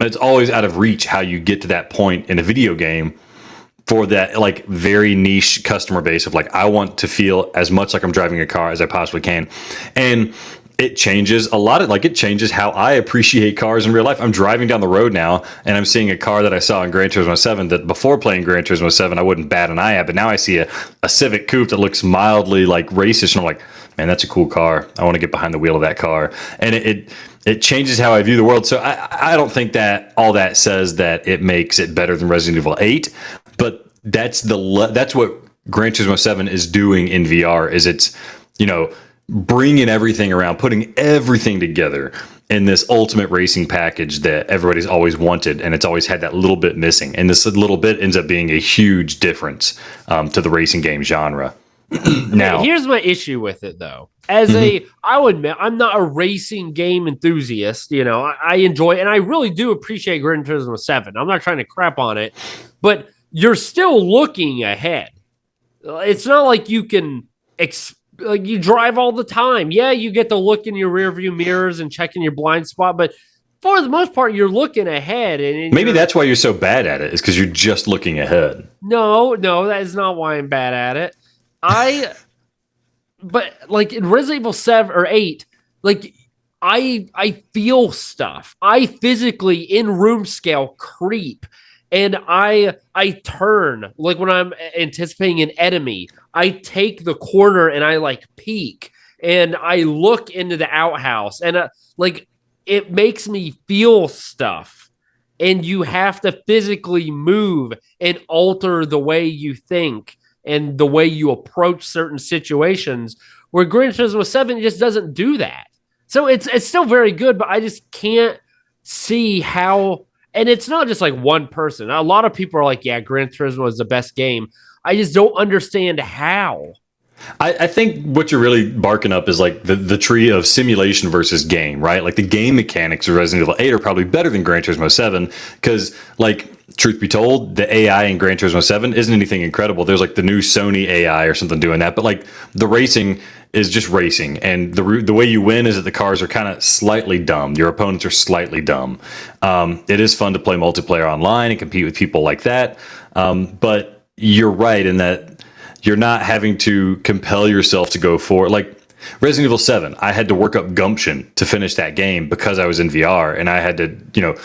It's always out of reach how you get to that point in a video game for that like very niche customer base of like, I want to feel as much like I'm driving a car as I possibly can. And it changes a lot. It changes how I appreciate cars in real life. I'm driving down the road now and I'm seeing a car that I saw in Gran Turismo 7 that before playing Gran Turismo 7, I wouldn't bat an eye at. But now I see a Civic Coupe that looks mildly like racist. And I'm like, man, that's a cool car. I want to get behind the wheel of that car. And it changes how I view the world. So I don't think that all that says that it makes it better than Resident Evil 8, but that's what Gran Turismo 7 is doing in VR. Is it's, you know, bringing everything around, putting everything together in this ultimate racing package that everybody's always wanted, and it's always had that little bit missing. And this little bit ends up being a huge difference to the racing game genre. Now, here's my issue with it, though. I would admit, I'm not a racing game enthusiast. You know, I enjoy, and I really do appreciate Gran Turismo 7. I'm not trying to crap on it, but you're still looking ahead. It's not like you can, like you drive all the time. Yeah, you get to look in your rear view mirrors and check in your blind spot, but for the most part, you're looking ahead. And maybe that's why you're so bad at it, is because you're just looking ahead. No, that is not why I'm bad at it. But like in Resident Evil 7 or 8, like I feel stuff. I physically in room scale creep, and I turn. Like when I'm anticipating an enemy, I take the corner and I like peek and I look into the outhouse, and like it makes me feel stuff. And you have to physically move and alter the way you think and the way you approach certain situations, where Gran Turismo 7 just doesn't do that. So it's still very good, but I just can't see how, and it's not just like one person. A lot of people are like, yeah, Gran Turismo is the best game. I just don't understand how. I think what you're really barking up is like the tree of simulation versus game, right? Like the game mechanics of Resident Evil 8 are probably better than Gran Turismo 7 because, like, truth be told, the AI in Gran Turismo 7 isn't anything incredible. There's like the new Sony AI or something doing that, but like the racing is just racing, and the way you win is that the cars are kind of slightly dumb. Your opponents are slightly dumb. It is fun to play multiplayer online and compete with people like that, but you're right in that you're not having to compel yourself to go for, like Resident Evil 7. I had to work up gumption to finish that game because I was in VR, and I had to, you know,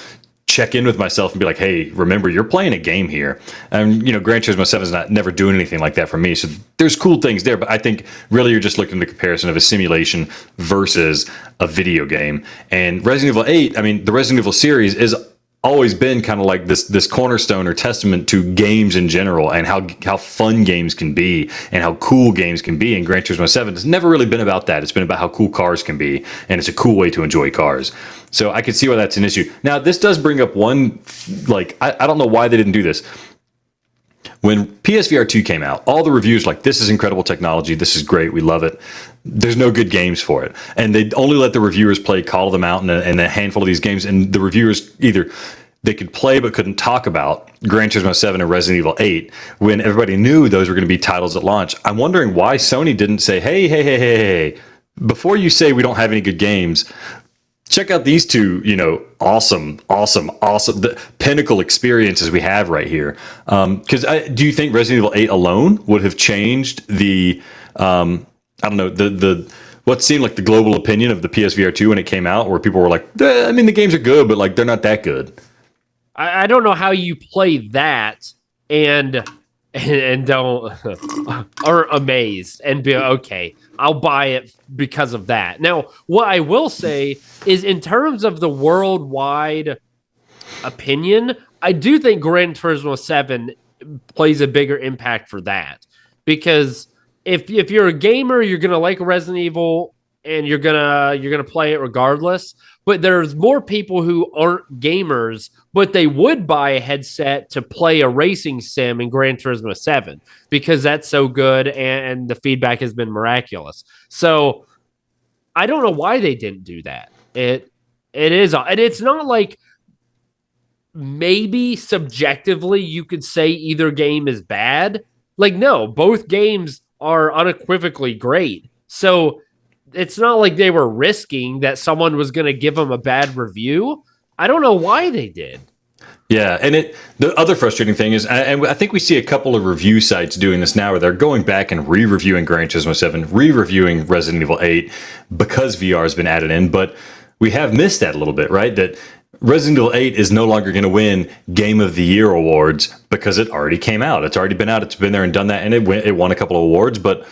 check in with myself and be like, hey, remember, you're playing a game here. And, you know, Gran Turismo 7 is never doing anything like that for me. So there's cool things there, but I think really you're just looking at the comparison of a simulation versus a video game. And Resident Evil 8, I mean, the Resident Evil series is always been kind of like this cornerstone or testament to games in general, and how fun games can be and how cool games can be. And Gran Turismo 7 has never really been about that. It's been about how cool cars can be, and it's a cool way to enjoy cars. So I can see why that's an issue. Now, this does bring up one, like, I don't know why they didn't do this. When PSVR2 came out, all the reviews were like, this is incredible technology, this is great, we love it. There's no good games for it. And they only let the reviewers play Call of the Mountain and a handful of these games, and the reviewers either they could play but couldn't talk about Gran Turismo 7 and Resident Evil 8 when everybody knew those were going to be titles at launch. I'm wondering why Sony didn't say, hey, before you say we don't have any good games, check out these two, you know, awesome, the pinnacle experiences we have right here. Because do you think Resident Evil 8 alone would have changed the, I don't know, the what seemed like the global opinion of the PSVR2 when it came out, where people were like, I mean, the games are good, but like they're not that good. I don't know how you play that and and don't are amazed and be okay. I'll buy it because of that. Now, what I will say is, in terms of the worldwide opinion, I do think Gran Turismo 7 plays a bigger impact for that, because if you're a gamer, you're gonna like Resident Evil and you're gonna play it regardless. But there's more people who aren't gamers, but they would buy a headset to play a racing sim in Gran Turismo 7 because that's so good and the feedback has been miraculous. So I don't know why they didn't do that. It is, and it's not like maybe subjectively you could say either game is bad. Like, no, both games are unequivocally great. So it's not like they were risking that someone was going to give them a bad review. I don't know why they did. Yeah, and the other frustrating thing is, and I think we see a couple of review sites doing this now, where they're going back and re-reviewing Gran Turismo 7, re-reviewing Resident Evil 8 because VR has been added in. But we have missed that a little bit, right? That Resident Evil 8 is no longer going to win Game of the Year awards because it already came out. It's already been out. It's been there and done that, and it won a couple of awards. But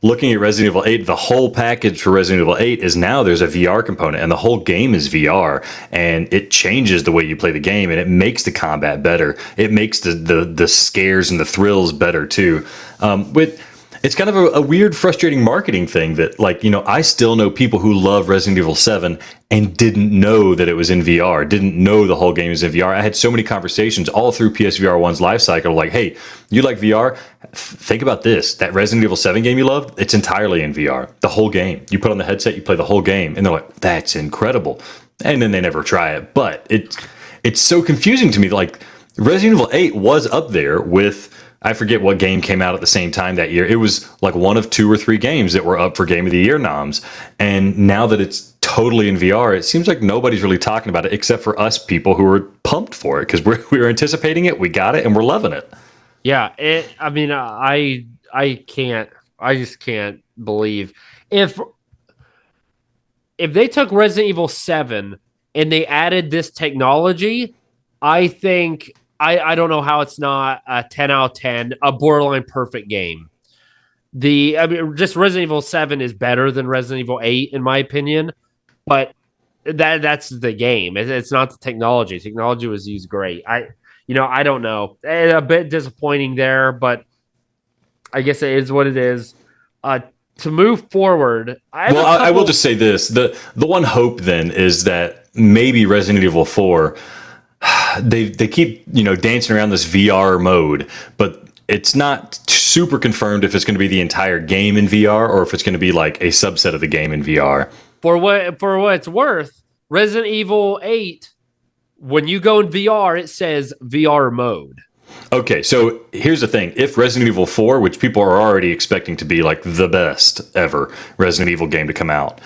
looking at Resident Evil 8, the whole package for Resident Evil 8 is now there's a VR component, and the whole game is VR, and it changes the way you play the game, and it makes the combat better. It makes the scares and the thrills better too. It's kind of a weird, frustrating marketing thing that, I still know people who love Resident Evil 7 and didn't know that it was in VR, didn't know the whole game is in VR. I had so many conversations all through PSVR 1's life cycle, like, hey, you like VR? Think about this. That Resident Evil 7 game you loved, it's entirely in VR. The whole game. You put on the headset, you play the whole game. And they're like, that's incredible. And then they never try it. But it's so confusing to me. Like, Resident Evil 8 was up there with, I forget what game came out at the same time that year. It was like one of 2 or 3 games that were up for Game of the Year noms. And now that it's totally in VR, it seems like nobody's really talking about it except for us people who were pumped for it because we were anticipating it, we got it, and we're loving it. Yeah, I just can't believe if they took Resident Evil 7 and they added this technology. I think I don't know how it's not a 10 out of 10, a borderline perfect game. Just Resident Evil 7 is better than Resident Evil 8 in my opinion, but that's the game. It's not the technology. Technology was used great. I don't know. A bit disappointing there, but I guess it is what it is. To move forward, I will just say this: the one hope then is that maybe Resident Evil 4. They keep dancing around this VR mode, but it's not super confirmed if it's going to be the entire game in VR or if it's going to be like a subset of the game in VR. For what it's worth, Resident Evil 8, when you go in VR, it says VR mode. Okay, so here's the thing. If Resident Evil 4, which people are already expecting to be like the best ever Resident Evil game to come out,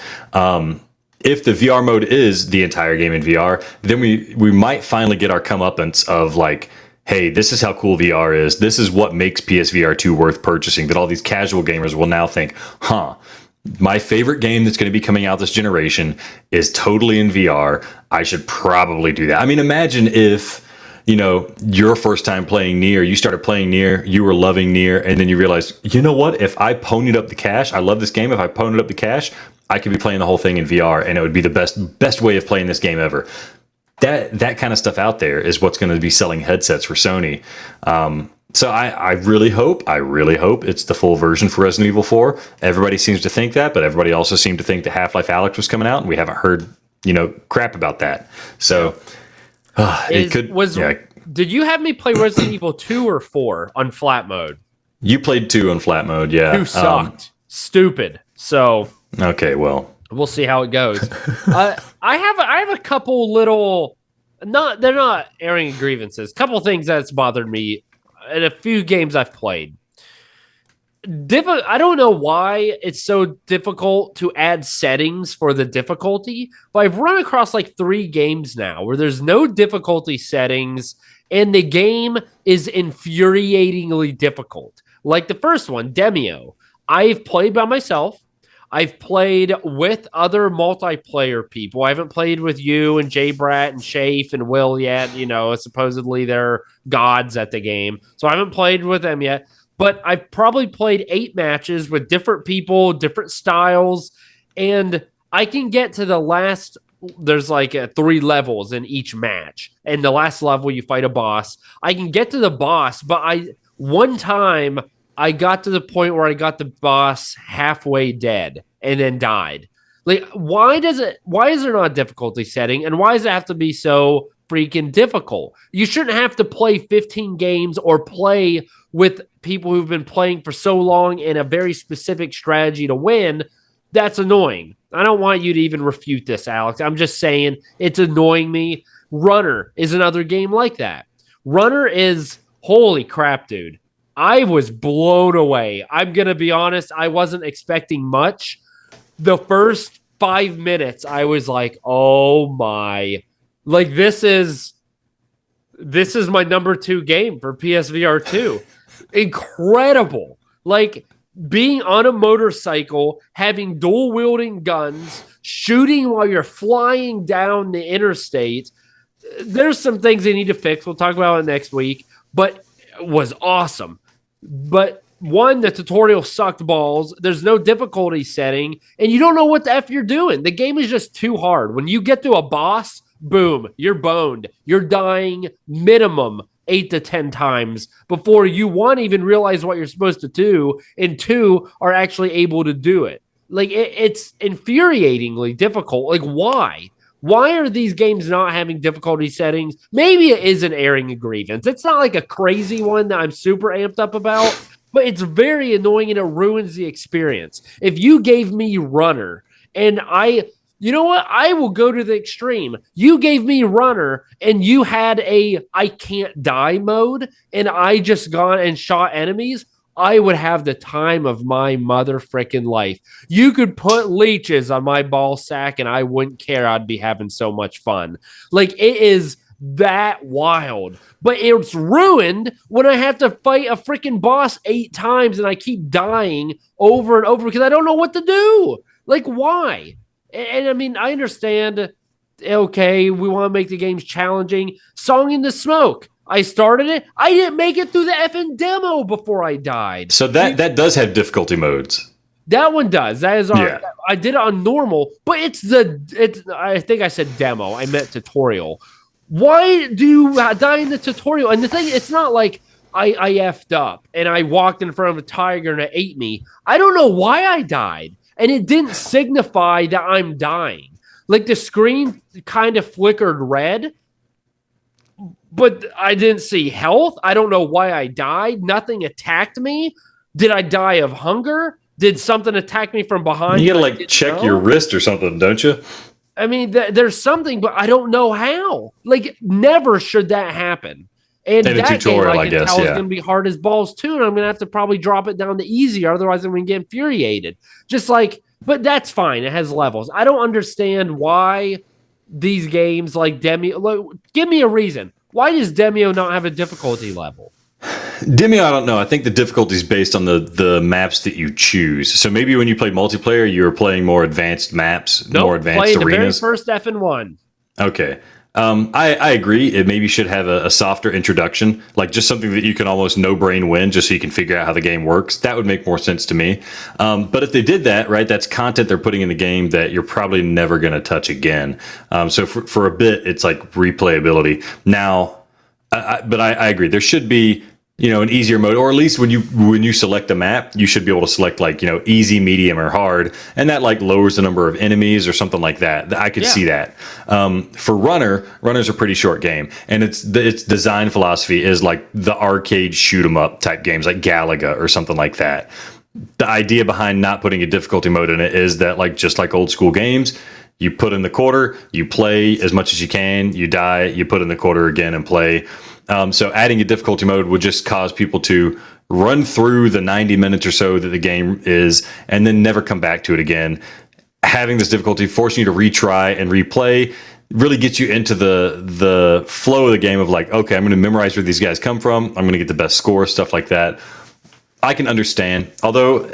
if the VR mode is the entire game in VR, then we might finally get our comeuppance of like, hey, this is how cool VR is. This is what makes PSVR2 worth purchasing, that all these casual gamers will now think, my favorite game that's going to be coming out this generation is totally in VR. I should probably do that. I mean, imagine if, your first time playing Nier, you started playing Nier, you were loving Nier, and then you realized, you know what? If I ponied up the cash, I love this game. If I ponied up the cash, I could be playing the whole thing in VR, and it would be the best way of playing this game ever. That kind of stuff out there is what's going to be selling headsets for Sony. So I really hope it's the full version for Resident Evil 4. Everybody seems to think that, but everybody also seemed to think that Half-Life Alyx was coming out, and we haven't heard crap about that. So did you have me play Resident Evil 2 or 4 on flat mode? You played 2 on flat mode, yeah. 2 sucked. Stupid. So okay, well, we'll see how it goes. I have a couple little, they're not airing grievances. Couple things that's bothered me in a few games I've played. I don't know why it's so difficult to add settings for the difficulty, but I've run across like 3 games now where there's no difficulty settings and the game is infuriatingly difficult. Like the first one, Demio. I've played by myself. I've played with other multiplayer people. I haven't played with you and Jay Brat and Shafe and Will yet. You know, supposedly they're gods at the game. So I haven't played with them yet. But I've probably played 8 matches with different people, different styles, and I can get to the last. There's like 3 levels in each match, and the last level you fight a boss. I can get to the boss, but one time I got to the point where I got the boss halfway dead and then died. Like, why is there not a difficulty setting, and why does it have to be so freaking difficult? You shouldn't have to play 15 games or play with people who've been playing for so long in a very specific strategy to win. That's annoying. I don't want you to even refute this, Alex. I'm just saying it's annoying me. Runner is another game like that. Runner is, holy crap, dude. I was blown away. I'm going to be honest. I wasn't expecting much. The first 5 minutes, I was like, oh my. Like, this is my number 2 game for PSVR2. Incredible. Like, being on a motorcycle, having dual wielding guns, shooting while you're flying down the interstate. There's some things they need to fix. We'll talk about it next week, but it was awesome. But one, the tutorial sucked balls. There's no difficulty setting, and you don't know what the F you're doing. The game is just too hard. When you get to a boss, boom, you're boned. You're dying minimum 8 to 10 times before you, one, even realize what you're supposed to do, and 2, are actually able to do it. Like, it's infuriatingly difficult. Like, why? Why are these games not having difficulty settings? Maybe it is an airing a grievance. It's not like a crazy one that I'm super amped up about, but it's very annoying and it ruins the experience. If you gave me Runner and you know what? I will go to the extreme. You gave me Runner and you had a I can't die mode and I just gone and shot enemies, I would have the time of my mother frickin' life. You could put leeches on my ball sack and I wouldn't care. I'd be having so much fun. Like, it is that wild. But it's ruined when I have to fight a freaking boss 8 times and I keep dying over and over because I don't know what to do. Like, why? And I mean, I understand, okay, we want to make the games challenging. Song in the Smoke. I started it. I didn't make it through the effing demo before I died. So that does have difficulty modes. That one does. That is on. Yeah. I did it on normal, but it's. I think I said demo. I meant tutorial. Why do you die in the tutorial? And the thing, it's not like I effed up and I walked in front of a tiger and it ate me. I don't know why I died, and it didn't signify that I'm dying. Like, the screen kind of flickered red. But I didn't see health. I don't know why I died. Nothing attacked me. Did I die of hunger? Did something attack me from behind? You gotta check your wrist or something, don't you? I mean, there's something, but I don't know how. Like, never should that happen. And in that a tutorial, game, I guess, is going to be hard as balls too, and I'm going to have to probably drop it down to easier. Otherwise, I'm going to get infuriated. Just like, but that's fine. It has levels. I don't understand why these games like Demio. Give me a reason. Why does Demio not have a difficulty level? Demio, I don't know. I think the difficulty is based on the maps that you choose. So maybe when you play multiplayer, you're playing more advanced maps, more advanced arenas. The very first FN1. Okay. I agree. It maybe should have a softer introduction, like just something that you can almost no-brain win just so you can figure out how the game works. That would make more sense to me. But if they did that, right, that's content they're putting in the game that you're probably never going to touch again. So for a bit, it's like replayability. Now, but I agree. There should be, an easier mode, or at least when you select a map, you should be able to select easy, medium, or hard, and that lowers the number of enemies or something like that. I could see that. For Runner's a pretty short game, and its design philosophy is like the arcade shoot 'em up type games like Galaga or something like that. The idea behind not putting a difficulty mode in it is that just like old school games, you put in the quarter, you play as much as you can, you die, you put in the quarter again and play. So adding a difficulty mode would just cause people to run through the 90 minutes or so that the game is and then never come back to it again. Having this difficulty, forcing you to retry and replay, really gets you into the flow of the game of okay, I'm going to memorize where these guys come from. I'm going to get the best score, stuff like that. I can understand. Although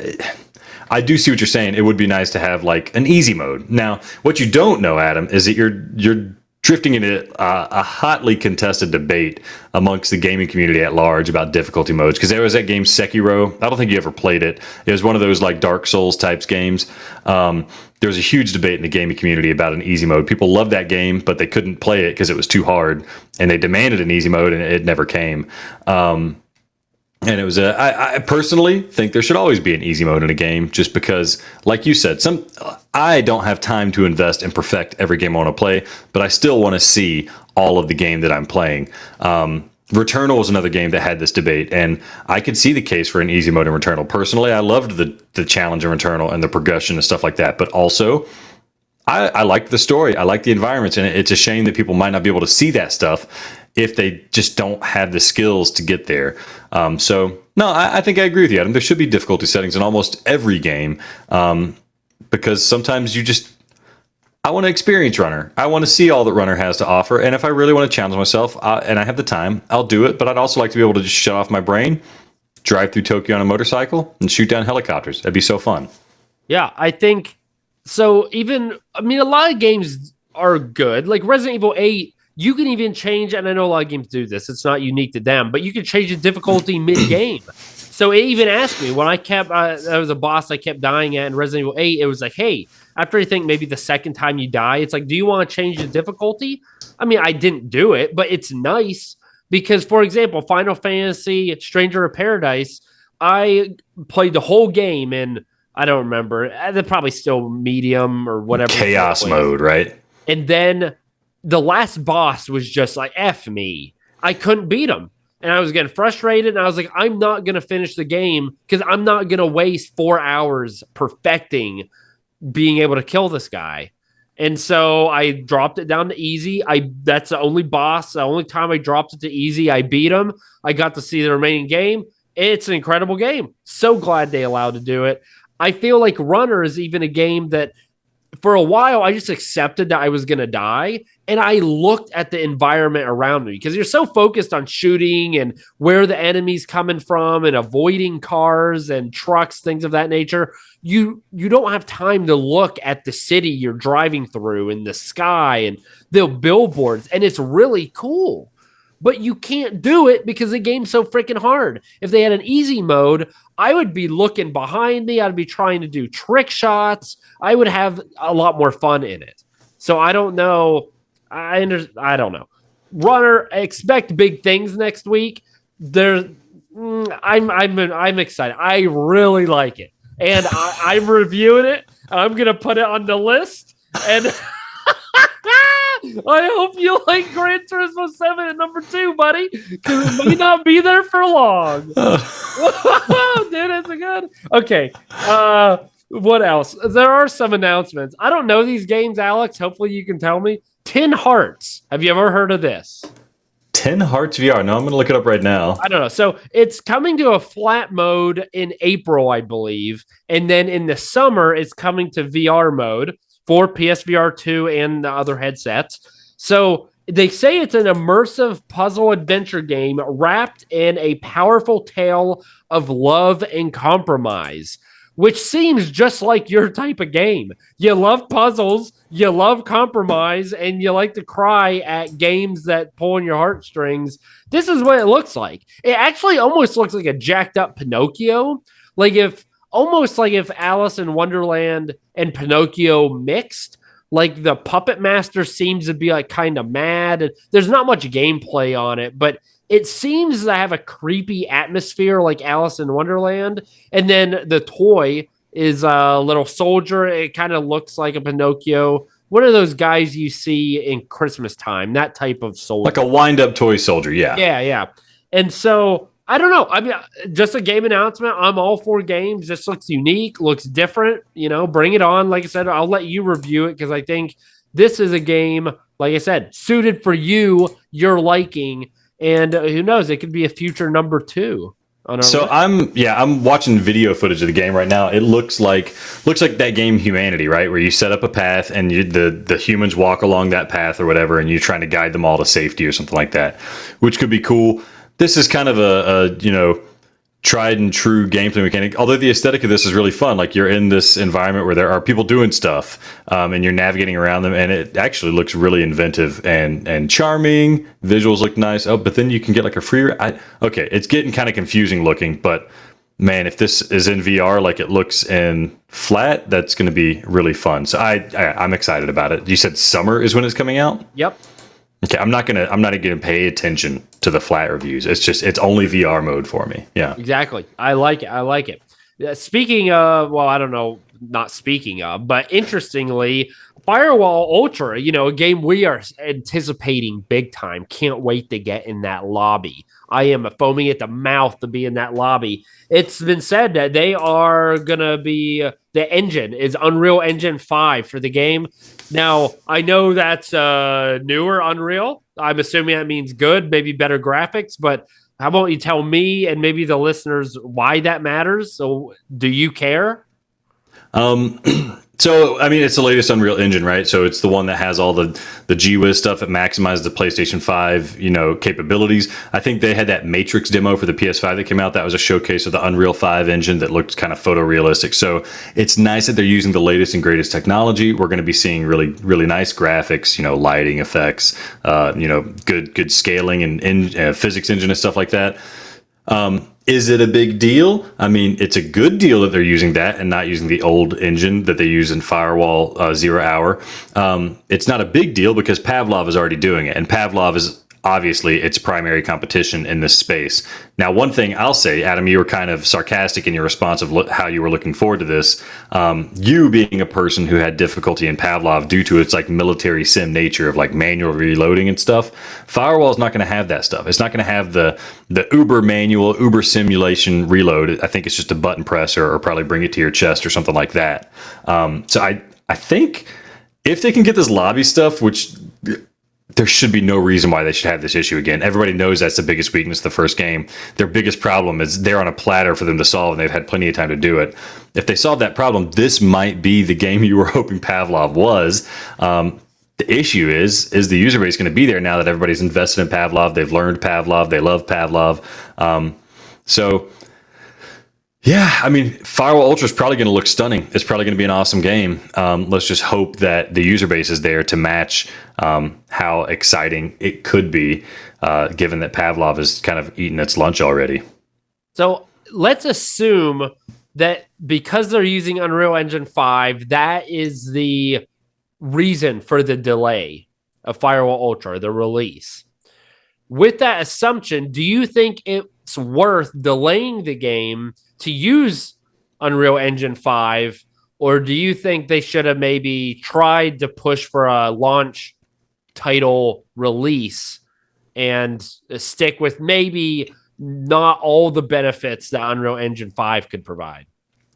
I do see what you're saying. It would be nice to have like an easy mode. Now, what you don't know, Adam, is that you're drifting into a hotly contested debate amongst the gaming community at large about difficulty modes. Because there was that game Sekiro. I don't think you ever played it. It was one of those like Dark Souls types games. There was a huge debate in the gaming community about an easy mode. People loved that game, but they couldn't play it because it was too hard, and they demanded an easy mode, and it never came. And it was I personally think there should always be an easy mode in a game, just because, like you said, I don't have time to invest and perfect every game I want to play, but I still want to see all of the game that I'm playing. Returnal was another game that had this debate, and I could see the case for an easy mode in Returnal. Personally, I loved the challenge in Returnal and the progression and stuff like that, but also I liked the story. I liked the environments, and it's a shame that people might not be able to see that stuff if they just don't have the skills to get there. I think I agree with you, Adam. There should be difficulty settings in almost every game, because sometimes I want to experience Runner. I want to see all that Runner has to offer, and if I really want to challenge myself and I have the time, I'll do it. But I'd also like to be able to just shut off my brain, drive through Tokyo on a motorcycle, and shoot down helicopters. That'd be so fun. Yeah, I think so. A lot of games are good. Like Resident Evil 8, you can even change, and I know a lot of games do this, it's not unique to them, but you can change the difficulty mid-game. So it even asked me, when I kept, there was a boss I kept dying at in Resident Evil 8, it was like, hey, after I think maybe the second time you die, it's like, do you want to change the difficulty? I mean, I didn't do it, but it's nice because, for example, Final Fantasy Stranger of Paradise, I played the whole game in, I don't remember, they're probably still medium or whatever. Chaos mode, right? And then the last boss was just like, F me. I couldn't beat him. And I was getting frustrated. And I was like, I'm not going to finish the game because I'm not going to waste 4 hours perfecting being able to kill this guy. And so I dropped it down to easy. That's the only boss. The only time I dropped it to easy, I beat him. I got to see the remaining game. It's an incredible game. So glad they allowed to do it. I feel like Runner is even a game that for a while, I just accepted that I was going to die. And I looked at the environment around me because you're so focused on shooting and where the enemy's coming from and avoiding cars and trucks, things of that nature. You don't have time to look at the city you're driving through and the sky and the billboards. And it's really cool. But you can't do it because the game's so freaking hard. If they had an easy mode, I would be looking behind me. I'd be trying to do trick shots. I would have a lot more fun in it. So I don't know. I don't know. Runner, expect big things next week. I'm excited. I really like it, and I'm reviewing it. I'm gonna put it on the list, and I hope you like Gran Turismo 7 at number 2, buddy, because it may not be there for long. Dude, that's a good. Okay. What else? There are some announcements. I don't know these games, Alex. Hopefully you can tell me. 10 Hearts. Have you ever heard of this? 10 Hearts VR. No, I'm going to look it up right now. I don't know. So it's coming to a flat mode in April, I believe. And then in the summer, it's coming to VR mode for PSVR2 and the other headsets. So they say it's an immersive puzzle adventure game wrapped in a powerful tale of love and compromise, which seems just like your type of game. You love puzzles, you love compromise, and you like to cry at games that pull on your heartstrings. This is what it looks like. It actually almost looks like a jacked up Pinocchio. Almost like if Alice in Wonderland and Pinocchio mixed. Like the puppet master seems to be like kind of mad. There's not much gameplay on it, but it seems to have a creepy atmosphere like Alice in Wonderland. And then the toy is a little soldier. It kind of looks like a Pinocchio. One of those guys you see in Christmas time, that type of soldier. Like a wind-up toy soldier, yeah. Yeah. And so, I don't know. I mean, just a game announcement. I'm all for games. This looks unique, looks different. Bring it on. Like I said, I'll let you review it because I think this is a game, like I said, suited for your liking. And who knows? It could be a future number 2. So I'm watching video footage of the game right now. It looks like that game Humanity, right? Where you set up a path and the humans walk along that path or whatever, and you're trying to guide them all to safety or something like that, which could be cool. This is kind of a tried and true gameplay mechanic. Although the aesthetic of this is really fun, like you're in this environment where there are people doing stuff, and you're navigating around them, and it actually looks really inventive and charming. Visuals look nice. Oh, but then you can get like a free. Okay, it's getting kind of confusing looking, but man, if this is in VR like it looks in flat, that's going to be really fun. So I'm excited about it. You said summer is when it's coming out? Yep. Okay, I'm not gonna pay attention to the flat reviews. It's only VR mode for me. Yeah. Exactly. I like it. Speaking of, well, I don't know, not speaking of, but interestingly, Firewall Ultra, a game we are anticipating big time. Can't wait to get in that lobby. I am foaming at the mouth to be in that lobby. It's been said that they are going to be, the engine is Unreal Engine 5 for the game. Now, I know that's newer Unreal. I'm assuming that means good, maybe better graphics, but how about you tell me and maybe the listeners why that matters? So do you care? So, I mean, it's the latest Unreal Engine, right? So it's the one that has all the GWiz stuff that maximizes the PlayStation 5, capabilities. I think they had that Matrix demo for the PS5 that came out. That was a showcase of the Unreal 5 engine that looked kind of photorealistic. So it's nice that they're using the latest and greatest technology. We're going to be seeing really, really nice graphics, lighting effects, good scaling and physics engine and stuff like that. Is it a big deal? I mean, it's a good deal that they're using that and not using the old engine that they use in Firewall 0 Hour. It's not a big deal because Pavlov is already doing it, and Pavlov is obviously its primary competition in this space. Now, one thing I'll say, Adam, you were kind of sarcastic in your response of how you were looking forward to this. You being a person who had difficulty in Pavlov due to its like military sim nature of like manual reloading and stuff, Firewall is not going to have that stuff. It's not going to have the uber manual, uber simulation reload. I think it's just a button press or probably bring it to your chest or something like that. So I think if they can get this lobby stuff, which there should be no reason why they should have this issue again. Everybody knows that's the biggest weakness of the first game. Their biggest problem is they're on a platter for them to solve, and they've had plenty of time to do it. If they solve that problem, this might be the game you were hoping Pavlov was. The issue is the user base going to be there now that everybody's invested in Pavlov? They've learned Pavlov. They love Pavlov. Yeah, I mean, Firewall Ultra is probably going to look stunning. It's probably going to be an awesome game. Let's just hope that the user base is there to match how exciting it could be, given that Pavlov has kind of eaten its lunch already. So let's assume that because they're using Unreal Engine 5, that is the reason for the delay of Firewall Ultra, the release. With that assumption, do you think it's worth delaying the game to use Unreal Engine 5, or do you think they should have maybe tried to push for a launch title release and stick with maybe not all the benefits that Unreal Engine 5 could provide?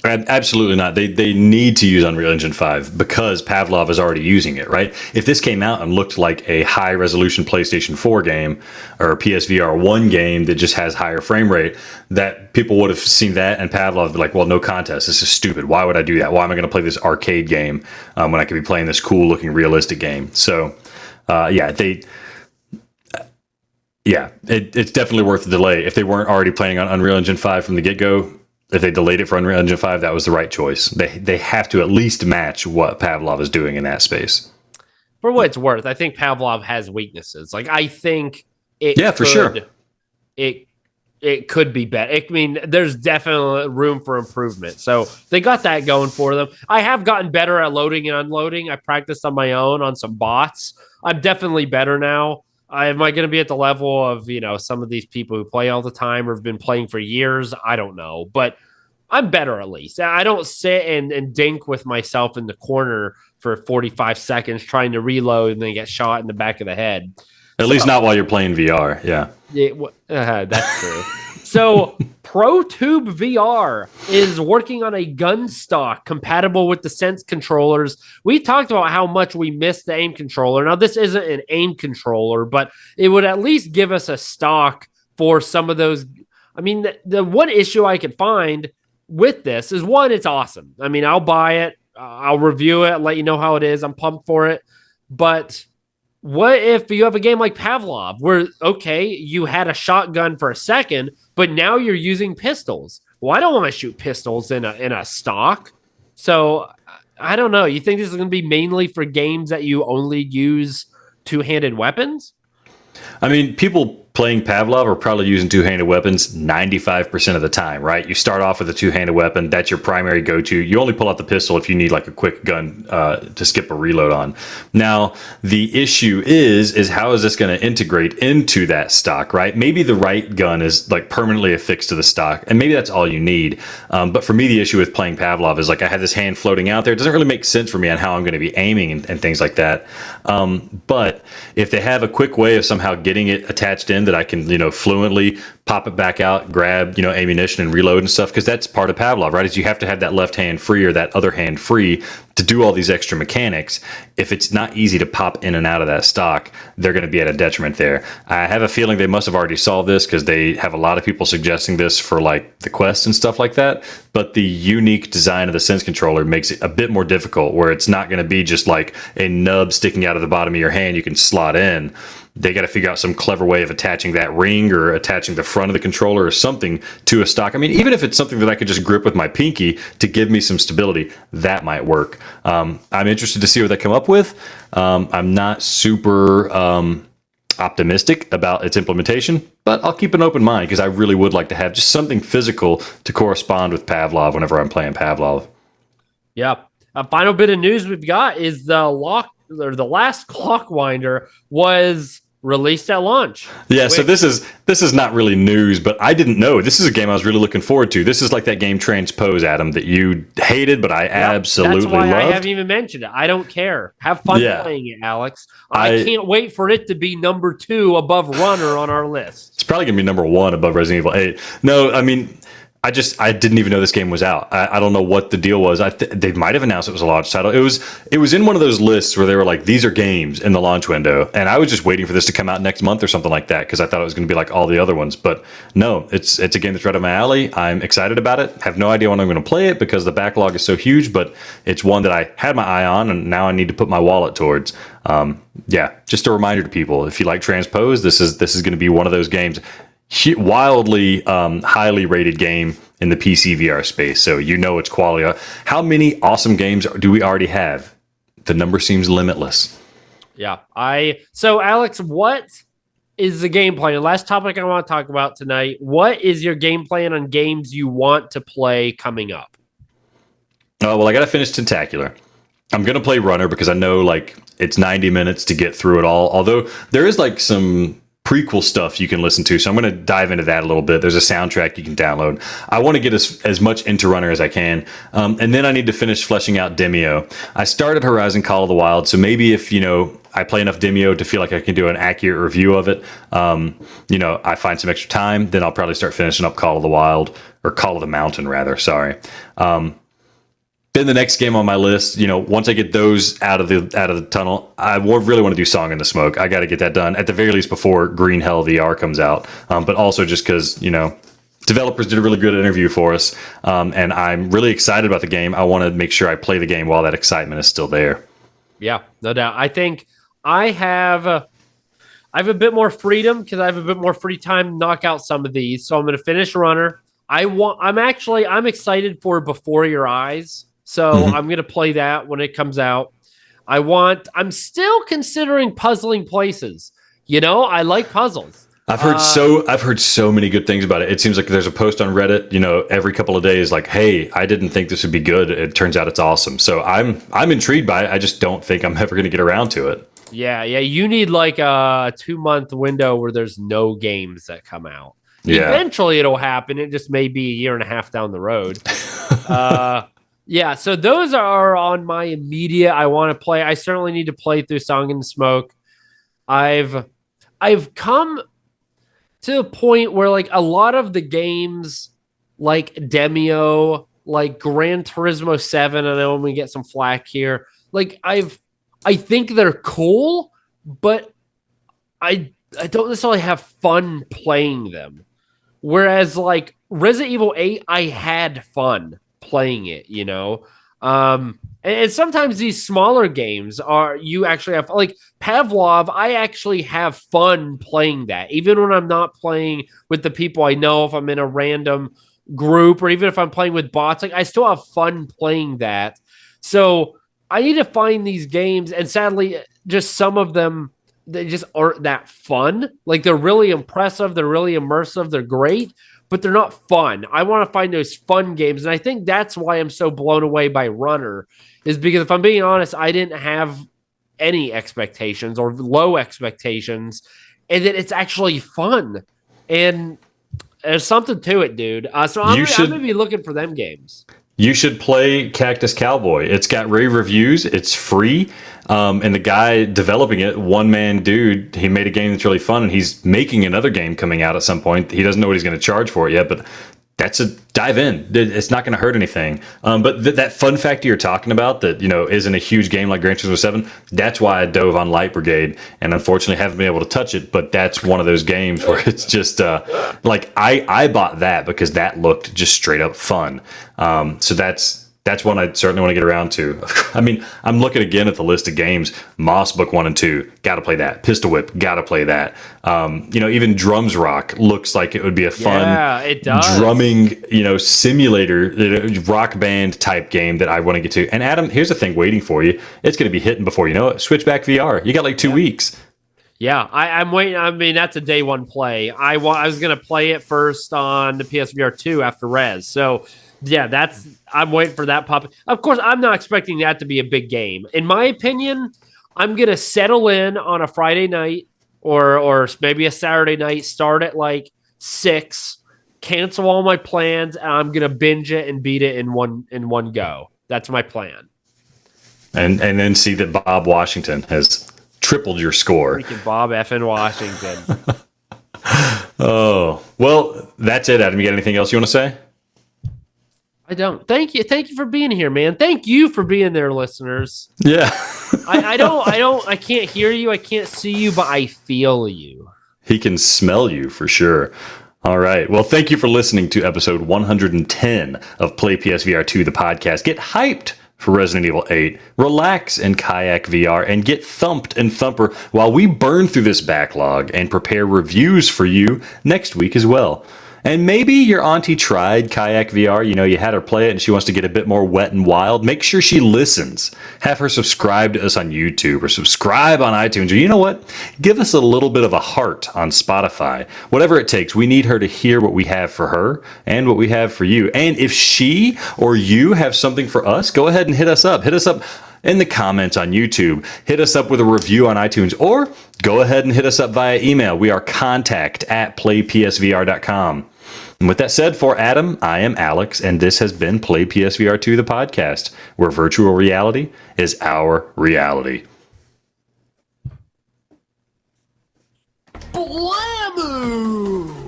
Absolutely not. They need to use Unreal Engine 5 because Pavlov is already using it, right? If this came out and looked like a high-resolution PlayStation 4 game or a PSVR1 game that just has higher frame rate, that people would have seen that and Pavlov would be like, well, no contest. This is stupid. Why would I do that? Why am I going to play this arcade game when I could be playing this cool-looking realistic game? So, it's definitely worth the delay. If they weren't already planning on Unreal Engine 5 from the get-go, if they delayed it for Unreal Engine 5, that was the right choice. They have to at least match what Pavlov is doing in that space. For what it's worth, I think Pavlov has weaknesses. Like, I think for sure. It could be better. I mean, there's definitely room for improvement. So they got that going for them. I have gotten better at loading and unloading. I practiced on my own on some bots. I'm definitely better now. Am I going to be at the level of, some of these people who play all the time or have been playing for years? I don't know, but I'm better at least. I don't sit and dink with myself in the corner for 45 seconds trying to reload and then get shot in the back of the head. At least not while you're playing VR. Yeah. That's true. So ProTube VR is working on a gun stock compatible with the Sense controllers. We talked about how much we miss the aim controller. Now, this isn't an aim controller, but it would at least give us a stock for some of those. I mean, the one issue I could find with this is, one, it's awesome. I mean, I'll buy it. I'll review it, let you know how it is. I'm pumped for it. But what if you have a game like Pavlov where, okay, you had a shotgun for a second, but now you're using pistols. Well, I don't want to shoot pistols in a stock. So I don't know. You think this is going to be mainly for games that you only use two-handed weapons? I mean, people playing Pavlov are probably using two-handed weapons 95% of the time, right? You start off with a two-handed weapon. That's your primary go-to. You only pull out the pistol if you need like a quick gun to skip a reload on. Now, the issue is how is this going to integrate into that stock, right? Maybe the right gun is like permanently affixed to the stock, and maybe that's all you need. But for me, the issue with playing Pavlov is like I have this hand floating out there. It doesn't really make sense for me on how I'm going to be aiming and things like that. But if they have a quick way of somehow getting it attached in that I can, fluently pop it back out, grab, ammunition and reload and stuff, because that's part of Pavlov, right? Is you have to have that left hand free or that other hand free to do all these extra mechanics. If it's not easy to pop in and out of that stock, they're going to be at a detriment there. I have a feeling they must have already solved this because they have a lot of people suggesting this for like the Quest and stuff like that. But the unique design of the Sense controller makes it a bit more difficult, where it's not going to be just like a nub sticking out of the bottom of your hand you can slot in. They got to figure out some clever way of attaching that ring or attaching the front of the controller or something to a stock. I mean, even if it's something that I could just grip with my pinky to give me some stability, that might work. I'm interested to see what they come up with. I'm not super optimistic about its implementation, but I'll keep an open mind because I really would like to have just something physical to correspond with Pavlov whenever I'm playing Pavlov. Yeah. A final bit of news we've got is the last Clockwinder was released at launch. Yeah, so this is not really news, but I didn't know. This is a game I was really looking forward to. This is like that game Transpose, Adam, that you hated, but I absolutely loved. That's why I haven't even mentioned it. I don't care. Have fun playing it, Alex. I can't wait for it to be number 2 above Runner on our list. It's probably going to be number 1 above Resident Evil 8. No, I mean, I didn't even know this game was out. I don't know what the deal was. They might have announced it was a launch title. It was in one of those lists where they were like, these are games in the launch window. And I was just waiting for this to come out next month or something like that because I thought it was going to be like all the other ones. But no, it's a game that's right up my alley. I'm excited about it. Have no idea when I'm going to play it because the backlog is so huge, but it's one that I had my eye on and now I need to put my wallet towards. Just a reminder to people, if you like Transpose, this is going to be one of those games. Wildly highly rated game in the PC VR space, so it's quality. How many awesome games do we already have? The number seems limitless. Yeah, so Alex, what is the game plan? The last topic I want to talk about tonight. What is your game plan on games you want to play coming up? Oh well, I got to finish Tentacular. I'm gonna play Runner because I know like it's 90 minutes to get through it all. Although there is like some prequel stuff you can listen to, so I'm going to dive into that a little bit. There's a soundtrack you can download. I want to get as much into Runner as I can, and then I need to finish fleshing out Demio. I started Horizon Call of the Wild, so maybe if I play enough Demio to feel like I can do an accurate review of it, I find some extra time, then I'll probably start finishing up Call of the Wild, or Call of the Mountain rather. Sorry. Then the next game on my list, once I get those out of the tunnel, I really want to do Song in the Smoke. I got to get that done at the very least before Green Hell VR comes out. But also just because developers did a really good interview for us, and I'm really excited about the game. I want to make sure I play the game while that excitement is still there. Yeah, no doubt. I think I have a bit more freedom because I have a bit more free time to knock out some of these. So I'm going to finish Runner. I'm excited for Before Your Eyes. So I'm going to play that when it comes out. I'm still considering Puzzling Places. I like puzzles. I've heard so many good things about it. It seems like there's a post on Reddit, every couple of days like, hey, I didn't think this would be good. It turns out it's awesome. So I'm intrigued by it. I just don't think I'm ever going to get around to it. Yeah. You need like a 2-month window where there's no games that come out. Yeah. Eventually it'll happen. It just may be a year and a half down the road. Yeah, so those are on my immediate. I want to play. I certainly need to play through Song in the Smoke. I've come to a point where like a lot of the games, like Demio, like Gran Turismo 7. I know we get some flack here. Like I think they're cool, but I don't necessarily have fun playing them. Whereas like Resident Evil 8, I had fun playing it, And sometimes these smaller games are you actually have like Pavlov. I actually have fun playing that, even when I'm not playing with the people I know. If I'm in a random group, or even if I'm playing with bots, like I still have fun playing that. So I need to find these games, and sadly, just some of them they just aren't that fun. Like they're really impressive, they're really immersive, they're great, but they're not fun. I want to find those fun games, and I think that's why I'm so blown away by Runner. Is because if I'm being honest, I didn't have any expectations or low expectations, and that it's actually fun, and there's something to it, dude. So I'm gonna be looking for them games. You should play Cactus Cowboy. It's got rave reviews. It's free. And the guy developing it, one man dude, he made a game that's really fun, and he's making another game coming out at some point. He doesn't know what he's going to charge for it yet, but that's a dive in. It's not going to hurt anything. But that fun factor you're talking about that, isn't a huge game like Gran Turismo 7, that's why I dove on Light Brigade, and unfortunately haven't been able to touch it. But that's one of those games where it's just like I bought that because that looked just straight up fun. So that's one I certainly want to get around to. I mean, I'm looking again at the list of games. Moss Book 1 and 2, got to play that. Pistol Whip, got to play that. Even Drums Rock looks like it would be a fun it does. drumming, simulator, rock band type game that I want to get to. And Adam, here's the thing waiting for you. It's going to be hitting before you know it. Switchback VR. You got like 2 weeks. Yeah, I'm waiting. I mean, that's a day one play. I was going to play it first on the PSVR2 after Res. So, yeah, I'm waiting for that pop. Of course, I'm not expecting that to be a big game. In my opinion, I'm going to settle in on a Friday night or maybe a Saturday night, start at like 6, cancel all my plans, and I'm going to binge it and beat it in one go. That's my plan. And then see that Bob Washington has tripled your score. Freaking Bob effing Washington. Oh, well, that's it, Adam. You got anything else you want to say? I don't. Thank you for being here, man. Thank you for being there, listeners. Yeah. I can't hear you, I can't see you, but I feel you. He can smell you for sure. All right. Well, thank you for listening to episode 110 of Play PSVR 2, the podcast. Get hyped for Resident Evil 8, relax in Kayak VR, and get thumped in Thumper while we burn through this backlog and prepare reviews for you next week as well. And maybe your auntie tried Kayak VR, you had her play it and she wants to get a bit more wet and wild. Make sure she listens. Have her subscribe to us on YouTube or subscribe on iTunes. Or you know what? Give us a little bit of a heart on Spotify. Whatever it takes, we need her to hear what we have for her and what we have for you. And if she or you have something for us, go ahead and hit us up. Hit us up in the comments on YouTube. Hit us up with a review on iTunes, or go ahead and hit us up via email. We are contact@playpsvr.com. And with that said, for Adam, I am Alex, and this has been Play PSVR2, the podcast, where virtual reality is our reality.